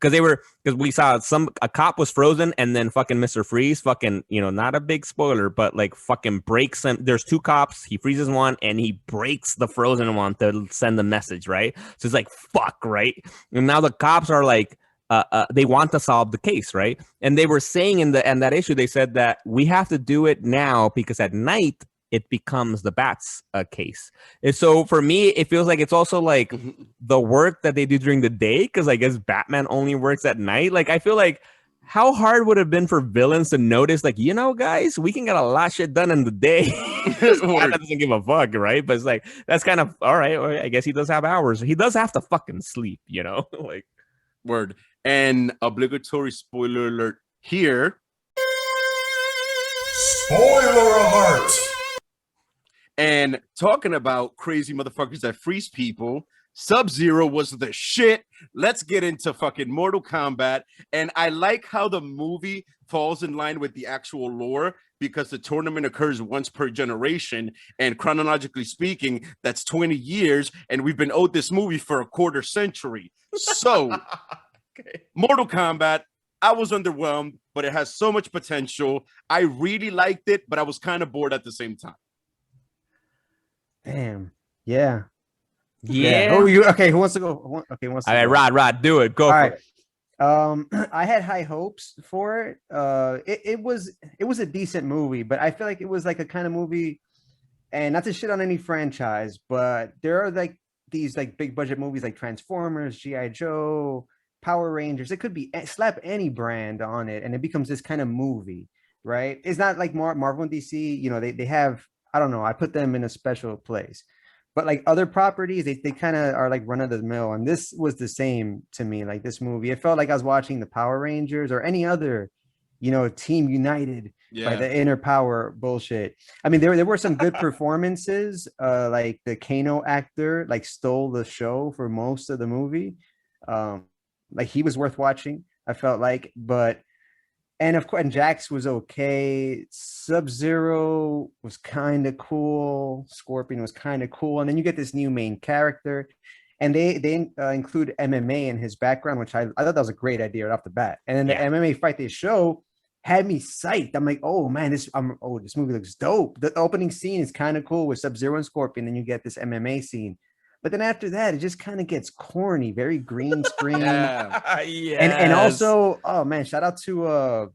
because we saw a cop was frozen, and then fucking Mr. Freeze fucking, you know, not a big spoiler, but like fucking breaks him. There's 2 cops, he freezes one and he breaks the frozen one to send the message, right? So it's like fuck, right? And now the cops are like, they want to solve the case, right? And they were saying in that issue, they said that we have to do it now because at night it becomes the Bat's case. And so for me, it feels like it's also like the work that they do during the day, because I guess Batman only works at night. Like I feel like how hard would it have been for villains to notice, like, you know, guys, we can get a lot of shit done in the day. Batman doesn't give a fuck, right? But it's like that's kind of all right. I guess he does have hours. He does have to fucking sleep, you know, like. Word. And obligatory spoiler alert here. Spoiler alert! And talking about crazy motherfuckers that freeze people, Sub-Zero was the shit. Let's get into fucking Mortal Kombat. And I like how the movie falls in line with the actual lore, because the tournament occurs once per generation. And chronologically speaking, that's 20 years. And we've been owed this movie for a quarter century. So... Okay. Mortal Kombat, I was underwhelmed, but it has so much potential. I really liked it, but I was kind of bored at the same time. Damn. Yeah. Yeah. Oh, okay. Who wants to go? Okay, who wants to All right, go? Rod, do it. Go All for right. it. I had high hopes for it. It was a decent movie, but I feel like it was like a kind of movie, and not to shit on any franchise, but there are like these like big budget movies like Transformers, GI Joe, Power Rangers. It could be slap any brand on it, and it becomes this kind of movie, right? It's not like Marvel and DC. You know, they have, I don't know. I put them in a special place. But like other properties, they kind of are like run of the mill. And this was the same to me. Like this movie, it felt like I was watching the Power Rangers or any other, Team United by the inner power bullshit. I mean, there were some good performances. Like the Kano actor like stole the show for most of the movie. Like he was worth watching, I felt like, but and of course, and Jax was okay. Sub-Zero was kind of cool. Scorpion was kind of cool. And then you get this new main character, and they include MMA in his background, which I thought that was a great idea right off the bat. And then the MMA fight they show had me psyched. I'm like, oh man, this movie looks dope. The opening scene is kind of cool with Sub-Zero and Scorpion. Then you get this MMA scene. But then after that, it just kind of gets corny, very green screen. And also, oh man, shout out to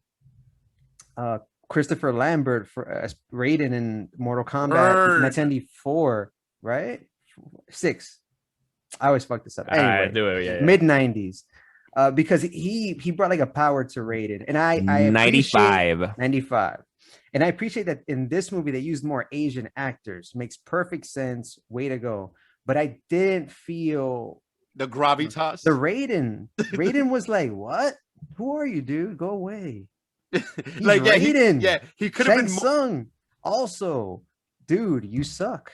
Christopher Lambert for Raiden in Mortal Kombat 1994, right? 6. I always fuck this up. Anyway, mid 90s. Because he brought like a power to Raiden, and I 95. And I appreciate that in this movie they used more Asian actors. Makes perfect sense. Way to go. But I didn't feel the gravitas. The Raiden was like, "What? Who are you, dude? Go away." Like Raiden. He could have been Tsung. Also, dude, you suck.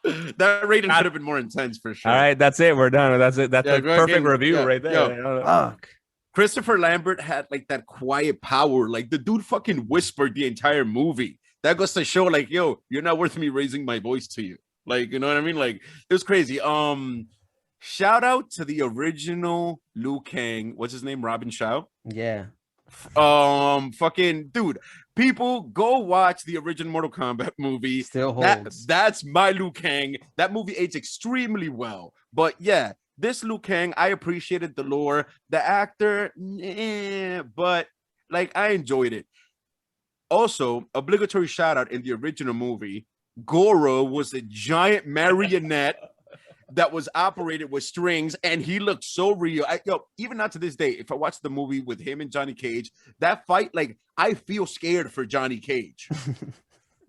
That Raiden could have been more intense for sure. All right, that's it. We're done. That's it. That's a perfect review right there. Fuck. Christopher Lambert had like that quiet power. Like the dude fucking whispered the entire movie. That goes to show, like, yo, you're not worth me raising my voice to you. Like, you know what I mean? Like, it was crazy. Shout out to the original Liu Kang. What's his name? Robin Shao. Yeah. Fucking dude. People go watch the original Mortal Kombat movie. Still holds. That's my Liu Kang. That movie aged extremely well. But yeah, this Liu Kang, I appreciated the lore. The actor, but like I enjoyed it. Also, obligatory shout out in the original movie, Goro was a giant marionette that was operated with strings, and he looked so real. Even not to this day, if I watch the movie with him and Johnny Cage, that fight, like, I feel scared for Johnny Cage.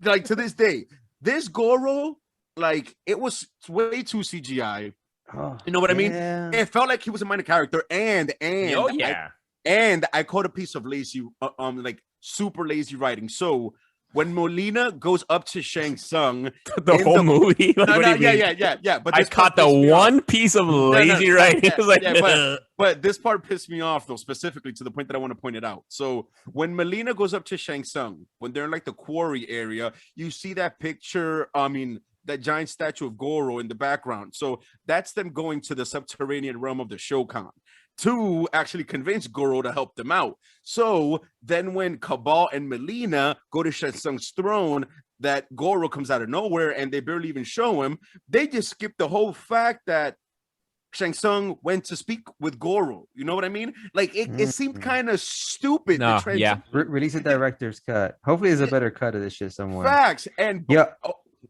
Like, to this day, this Goro, like, it was way too CGI. Oh, you know what I mean? It felt like he was a minor character, and I caught a piece of lazy, like super lazy writing. So when Molina goes up to Shang Tsung, the whole movie, like, yeah. But I caught the one piece of lazy writing. But this part pissed me off though, specifically to the point that I want to point it out. So when Molina goes up to Shang Tsung, when they're in like the quarry area, you see that picture. I mean, that giant statue of Goro in the background. So that's them going to the subterranean realm of the Shokan to actually convince Goro to help them out. So then when Cabal and Melina go to Shang Tsung's throne, that Goro comes out of nowhere and they barely even show him. They just skip the whole fact that Shang Tsung went to speak with Goro. You know what I mean? Like it seemed kind of stupid. No, release a director's cut. Hopefully there's a better cut of this shit somewhere. Facts. And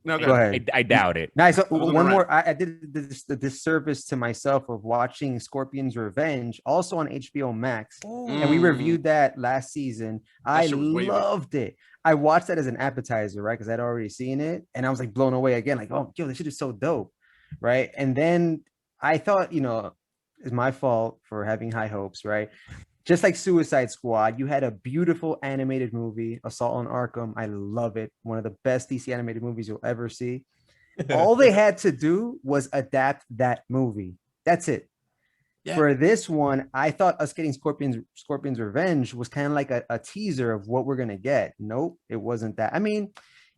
no, go ahead. I doubt it. Nice. One more. I did the disservice to myself of watching Scorpion's Revenge, also on HBO Max, and we reviewed that last season. I loved it. I watched that as an appetizer, right? Because I'd already seen it, and I was like blown away again. Like, oh, yo, this shit is so dope, right? And then I thought, it's my fault for having high hopes, right? Just like Suicide Squad, you had a beautiful animated movie, Assault on Arkham. I love it. One of the best DC animated movies you'll ever see. All they had to do was adapt that movie. That's it. Yeah. For this one, I thought us getting Scorpion's Revenge was kind of like a teaser of what we're going to get. Nope, it wasn't that. I mean,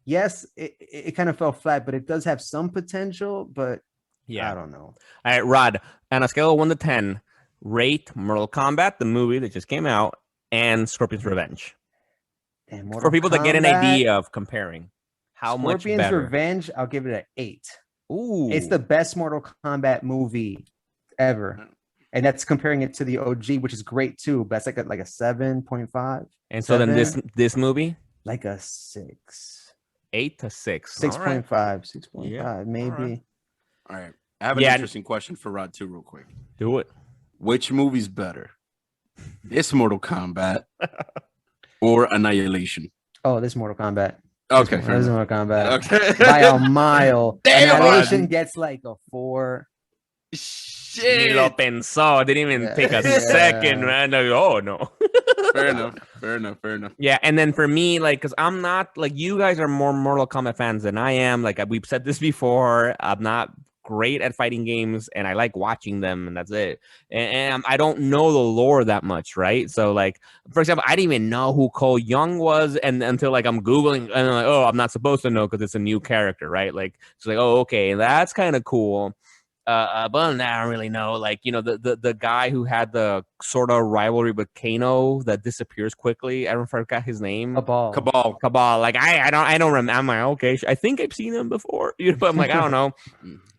yes, it kind of fell flat, but it does have some potential, but I don't know. All right, Rod, on a scale of 1 to 10, rate Mortal Kombat, the movie that just came out, and Scorpion's Revenge. For people to get an idea of comparing how much better. Scorpion's Revenge, I'll give it an 8. Ooh. It's the best Mortal Kombat movie ever. and that's comparing it to the OG, which is great too. But that's like a 7.5. And so then 7, this movie, like a 6, 8 to 6. 6.5, 6.5, Yeah. maybe. All right. I have an interesting question for Rod too, real quick. Do it. Which movie's better? This Mortal Kombat or Annihilation? Oh, this Mortal Kombat. Okay. This fair is enough. Mortal Kombat Okay. by a mile. Damn, Annihilation Rod. gets like a 4. Ni lo Shit. pensó. Didn't even Yeah. take a Yeah. second, man. Like, oh no. Fair enough. Yeah, and then for me, like, because I'm not like you guys are more Mortal Kombat fans than I am. Like we've said this before, I'm not great at fighting games, and I like watching them, and that's it. And I don't know the lore that much, right? So, like, for example, I didn't even know who Cole Young was, and until like I'm googling, and I'm like, oh, I'm not supposed to know because it's a new character, right? Like, it's like, oh, okay, that's kind of cool. But I don't really know. Like, you know, the guy who had the sort of rivalry with Kano that disappears quickly. I don't forgot his name. Cabal. Like I don't remember. I'm like, okay, I think I've seen him before. You know, but I'm like, I don't know.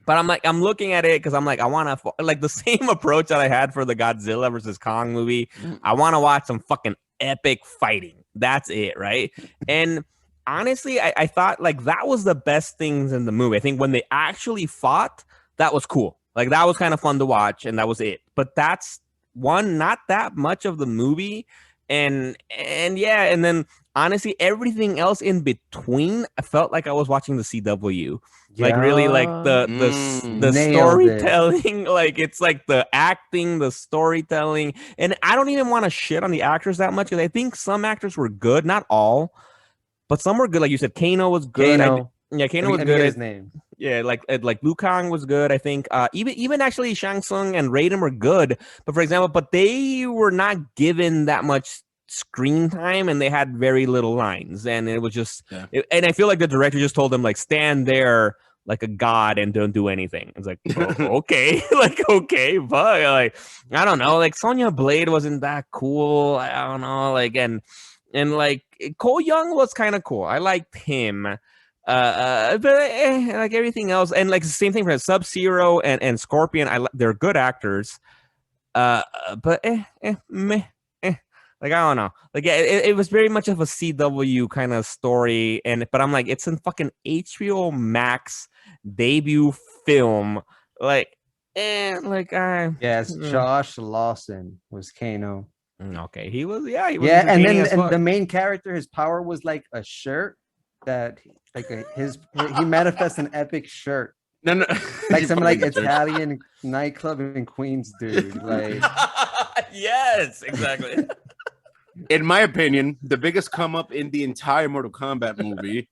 But I'm looking at it because I'm like, I want to like the same approach that I had for the Godzilla versus Kong movie. I want to watch some fucking epic fighting. That's it, right? And honestly, I thought like that was the best things in the movie. I think when they actually fought, that was cool. Like that was kind of fun to watch, and that was it. But that's not that much of the movie. And yeah, and then honestly, everything else in between, I felt like I was watching the CW. Like really, like the Nailed storytelling, like it's like the acting, the storytelling, and I don't even want to shit on the actors that much because I think some actors were good, not all, but some were good. Like you said, Kano was good. Kano. Kano was Let me good. get his name. Yeah, like Liu Kang was good. I think even actually Shang Tsung and Raiden were good. But for example, they were not given that much screen time, and they had very little lines, and it was just. Yeah. And I feel like the director just told them like stand there like a god and don't do anything. It's like okay, like okay, but like I don't know, like Sonya Blade wasn't that cool. I don't know, like and like Cole Young was kind of cool. I liked him. But like everything else, and like the same thing for Sub-Zero and Scorpion, they're good actors. But meh. Like I don't know. Like it was very much of a CW kind of story, but I'm like, it's in fucking HBO Max debut film. Like, Yes, Josh Lawson was Kano. Okay, he was. Yeah, he was. Yeah, and entertaining then as and fuck. the main character, his power was like a shirt that he manifests an epic shirt. No. Like You some like fucking jerk. Italian nightclub in Queens, dude. Like Yes, exactly. In my opinion, the biggest come up in the entire Mortal Kombat movie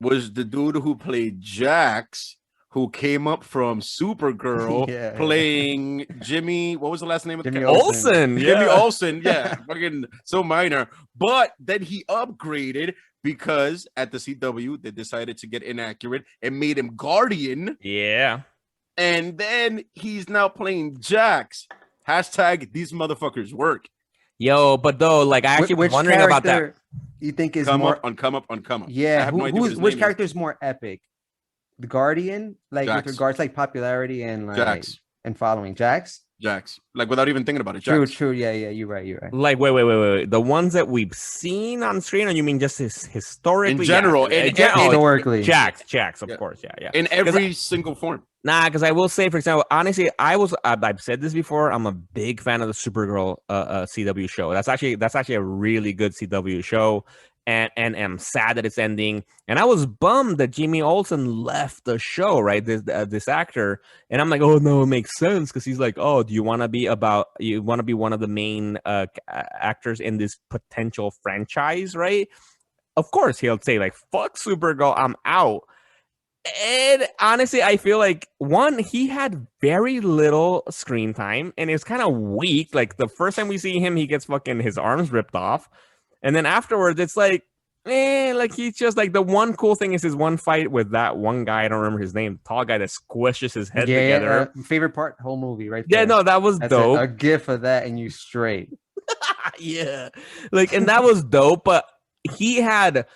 was the dude who played Jax, who came up from Supergirl, Yeah. playing Jimmy. What was the last name of the Jimmy character? Olsen, Jimmy yeah. Olsen, yeah, fucking so minor. But then he upgraded because at the CW they decided to get inaccurate and made him Guardian, Yeah. and then he's now playing Jax. Hashtag these motherfuckers work. Yo, but though, like I actually was which wondering about that. character you think is Come more up on come up on come up. I yeah, have no idea what his which name is. character is more epic? The Guardian, like Jax. with regards like popularity and like Jax. and following. Jax? Jax, like without even thinking about it. True, Jax. true. Yeah, you're right. Like, wait. The ones that we've seen on screen, or you mean just historically? In general, Yeah. in- Historically. Jax, of Yeah. course, yeah. In every single form. Nah, because I will say, for example, honestly, I've said this before. I'm a big fan of the Supergirl CW show. That's actually a really good CW show, and I'm sad that it's ending. And I was bummed that Jimmy Olsen left the show, right? This actor, and I'm like, oh no, it makes sense because he's like, oh, do you want to be one of the main actors in this potential franchise, right? Of course, he'll say like, fuck Supergirl, I'm out. And honestly, I feel like he had very little screen time and it's kind of weak. Like the first time we see him, he gets fucking his arms ripped off. And then afterwards, it's like, like he's just like the one cool thing is his one fight with that one guy. I don't remember his name, tall guy that squishes his head together. Favorite part, whole movie, right? Yeah, there. no, that was That's dope. a gif of that and you straight. Yeah, like, and that was dope, but he had,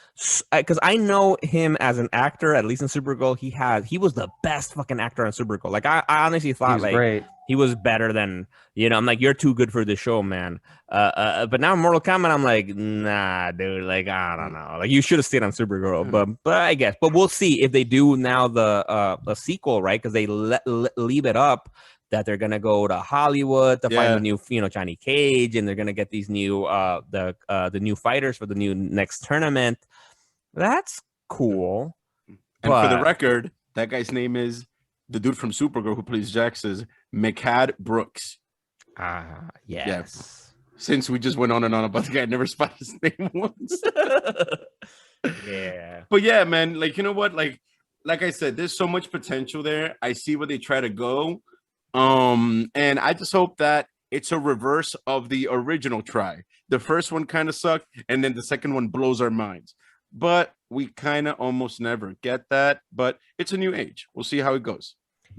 because I know him as an actor, at least in Supergirl, he was the best fucking actor on Supergirl. Like I honestly He thought was like great. he was better than, I'm like, you're too good for the show, man. But now Mortal Kombat, I'm like, nah, dude, like I don't know, like you should have stayed on Supergirl, but I guess, but we'll see if they do now the sequel, right? Because they leave it up that they're gonna go to Hollywood to find the new, Johnny Cage, and they're gonna get these new the new fighters for the new next tournament. That's cool. And for the record, that guy's name is the dude from Supergirl who plays Jax is Mechad Brooks. Yes. Yeah. Since we just went on and on about the guy, I never spotted his name once. Yeah. But yeah, man, like you know what, like I said, there's so much potential there. I see where they try to go. And I just hope that it's a reverse of the original try. The first one kind of sucked, and then the second one blows our minds. But we kind of almost never get that. But it's a new age. We'll see how it goes.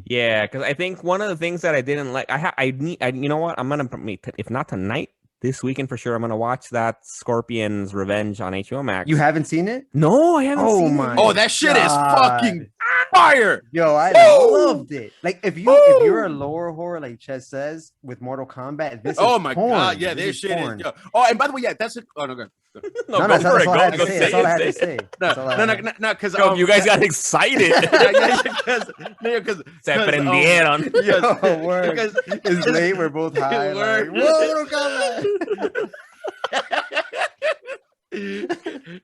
Yeah, because I think one of the things that I didn't like, I you know what? I'm gonna, if not tonight, this weekend for sure, I'm gonna watch that Scorpion's Revenge on HBO Max. You haven't seen it? No, I haven't seen it. Oh, that shit is fucking fire. Yo, I loved it. Like if you're a lore whore, like Chez says, with Mortal Kombat, this is my porn. god, yeah, this shit is. Yo. Oh, and by the way, yeah, that's it. Oh no, good. No, that's all I had to say. That's all I had to say. No, because you guys got excited. Because Se prendieron. Because it's late. We're both high. Like, Mortal Kombat.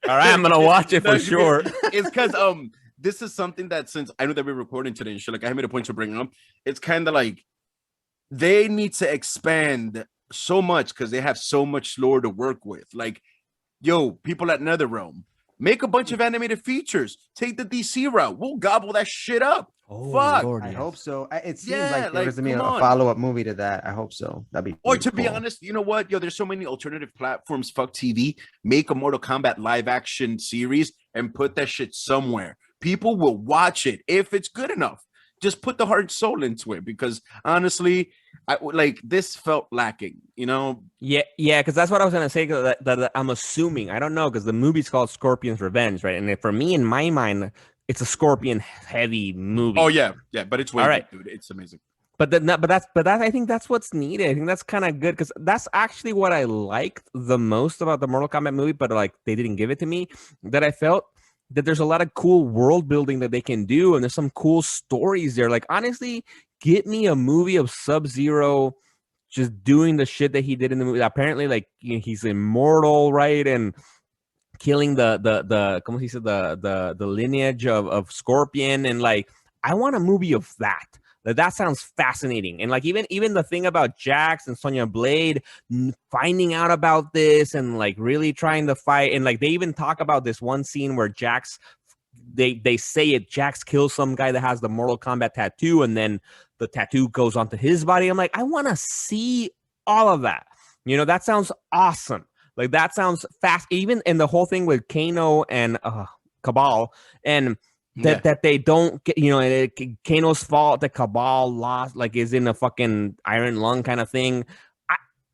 All right, I'm gonna watch it for sure. It's because this is something that, since I know that we're recording today and shit, like I made a point to bring up. It's kind of like they need to expand so much because they have so much lore to work with. Like, yo, people at NetherRealm, make a bunch of animated features. Take the DC route. We'll gobble that shit up. Fuck. Lord, I hope so. It seems like like, there's gonna be a follow-up movie to that. I hope so. That'd be. Or to be honest, you know what? Yo, there's so many alternative platforms. Fuck TV. Make a Mortal Kombat live action series and put that shit somewhere. People will watch it if it's good enough. Just put the heart and soul into it, because honestly, this felt lacking, you know? Yeah, because that's what I was gonna say. That I'm assuming, I don't know, because the movie's called Scorpion's Revenge, right? And for me, in my mind, it's a Scorpion heavy movie. Oh yeah, but it's way all right, dude. It's amazing. But I think that's what's needed. I think that's kind of good, because that's actually what I liked the most about the Mortal Kombat movie. But like they didn't give it to me. That I felt that there's a lot of cool world building that they can do, and there's some cool stories there. Like honestly, get me a movie of Sub-Zero just doing the shit that he did in the movie. Apparently, like he's immortal, right? And killing the como se dice, the lineage of Scorpion, and like I want a movie of that. That sounds fascinating. And like even the thing about Jax and Sonya Blade finding out about this and like really trying to fight, and like they even talk about this one scene where Jax, they say Jax kills some guy that has the Mortal Kombat tattoo, and then the tattoo goes onto his body. I'm like, I want to see all of that. That sounds awesome. Like that sounds fast. Even in the whole thing with Kano and Cabal, and that they don't get, Kano's fault that Cabal lost, like is in a fucking iron lung kind of thing.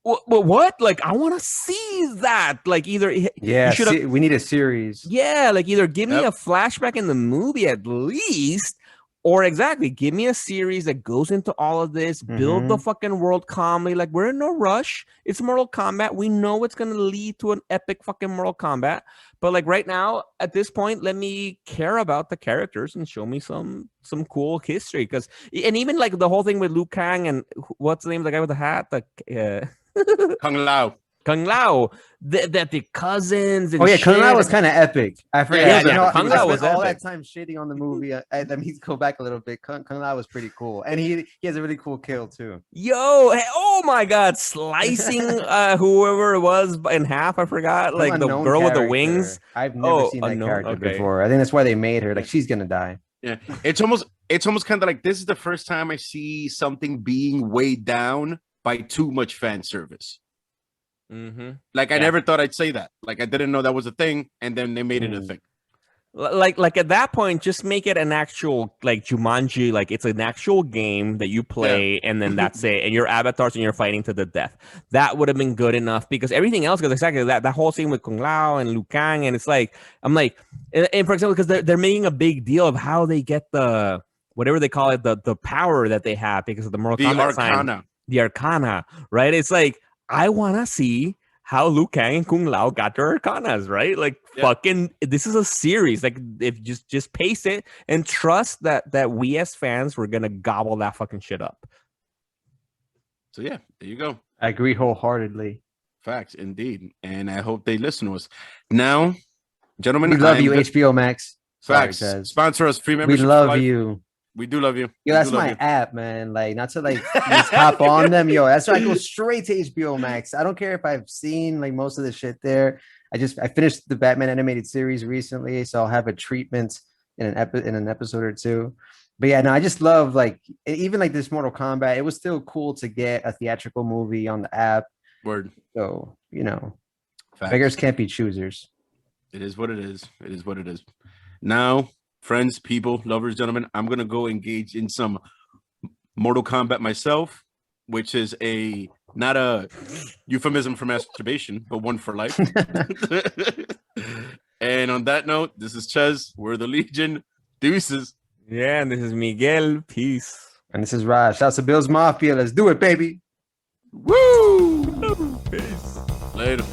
What? Like I want to see that. Like either we need a series. Yeah, like either give me a flashback in the movie at least, or exactly give me a series that goes into all of this, build the fucking world calmly. Like we're in no rush. It's Mortal Kombat. We know it's gonna lead to an epic fucking Mortal Kombat. But like right now, at this point, let me care about the characters and show me some cool history. And even like the whole thing with Liu Kang and what's the name of the guy with the hat? Kung Lao, that the cousins. And Kung Lao was kind of epic. I forgot. Kung Lao was all epic. that time shitting on the movie. That means go back a little bit. Kung Lao was pretty cool, and he has a really cool kill too. Yo, oh my god, slicing whoever it was in half. I forgot, like the girl with the wings. I've never seen that character before. I think that's why they made her. Like she's gonna die. Yeah, it's almost kind of like this is the first time I see something being weighed down by too much fan service. Like I never thought I'd say that. Like I didn't know that was a thing, and then they made it a thing. Like at that point, just make it an actual like Jumanji, like it's an actual game that you play, and then that's it. And your avatars and you're fighting to the death. That would have been good enough because everything else goes exactly that. That whole scene with Kung Lao and Liu Kang, and it's like I'm like, and for example, because they're making a big deal of how they get the whatever they call it, the power that they have because of the Mortal Kombat sign, the Arcana, right? It's like I want to see how Liu Kang and Kung Lao got their arcanas, right? Like fucking, this is a series. Like, if just pace it and trust that we as fans we're gonna gobble that fucking shit up. So yeah, there you go. I agree wholeheartedly. Facts, indeed, and I hope they listen to us. Now, gentlemen, We love you, HBO Max. Facts. Sorry, Chaz. Sponsor us, free We membership. love you. We do love you. Yo, that's my app, man. Like, not to like just hop on them. Yo, that's why I go straight to HBO Max. I don't care if I've seen like most of the shit there. I finished the Batman animated series recently, so I'll have a treatment in an episode or two. But yeah, no, I just love like even like this Mortal Kombat. It was still cool to get a theatrical movie on the app. Word. So Facts. beggars can't be choosers. It is what it is. It is what it is. Now, friends, people, lovers, gentlemen, I'm gonna go engage in some Mortal Kombat myself, which is not a euphemism for masturbation, but one for life. And on that note, this is Ches. We're the Legion. Deuces. Yeah, and this is Miguel. Peace. And this is Raj. Shouts to Bill's Mafia. Let's do it, baby. Woo! Peace. Later.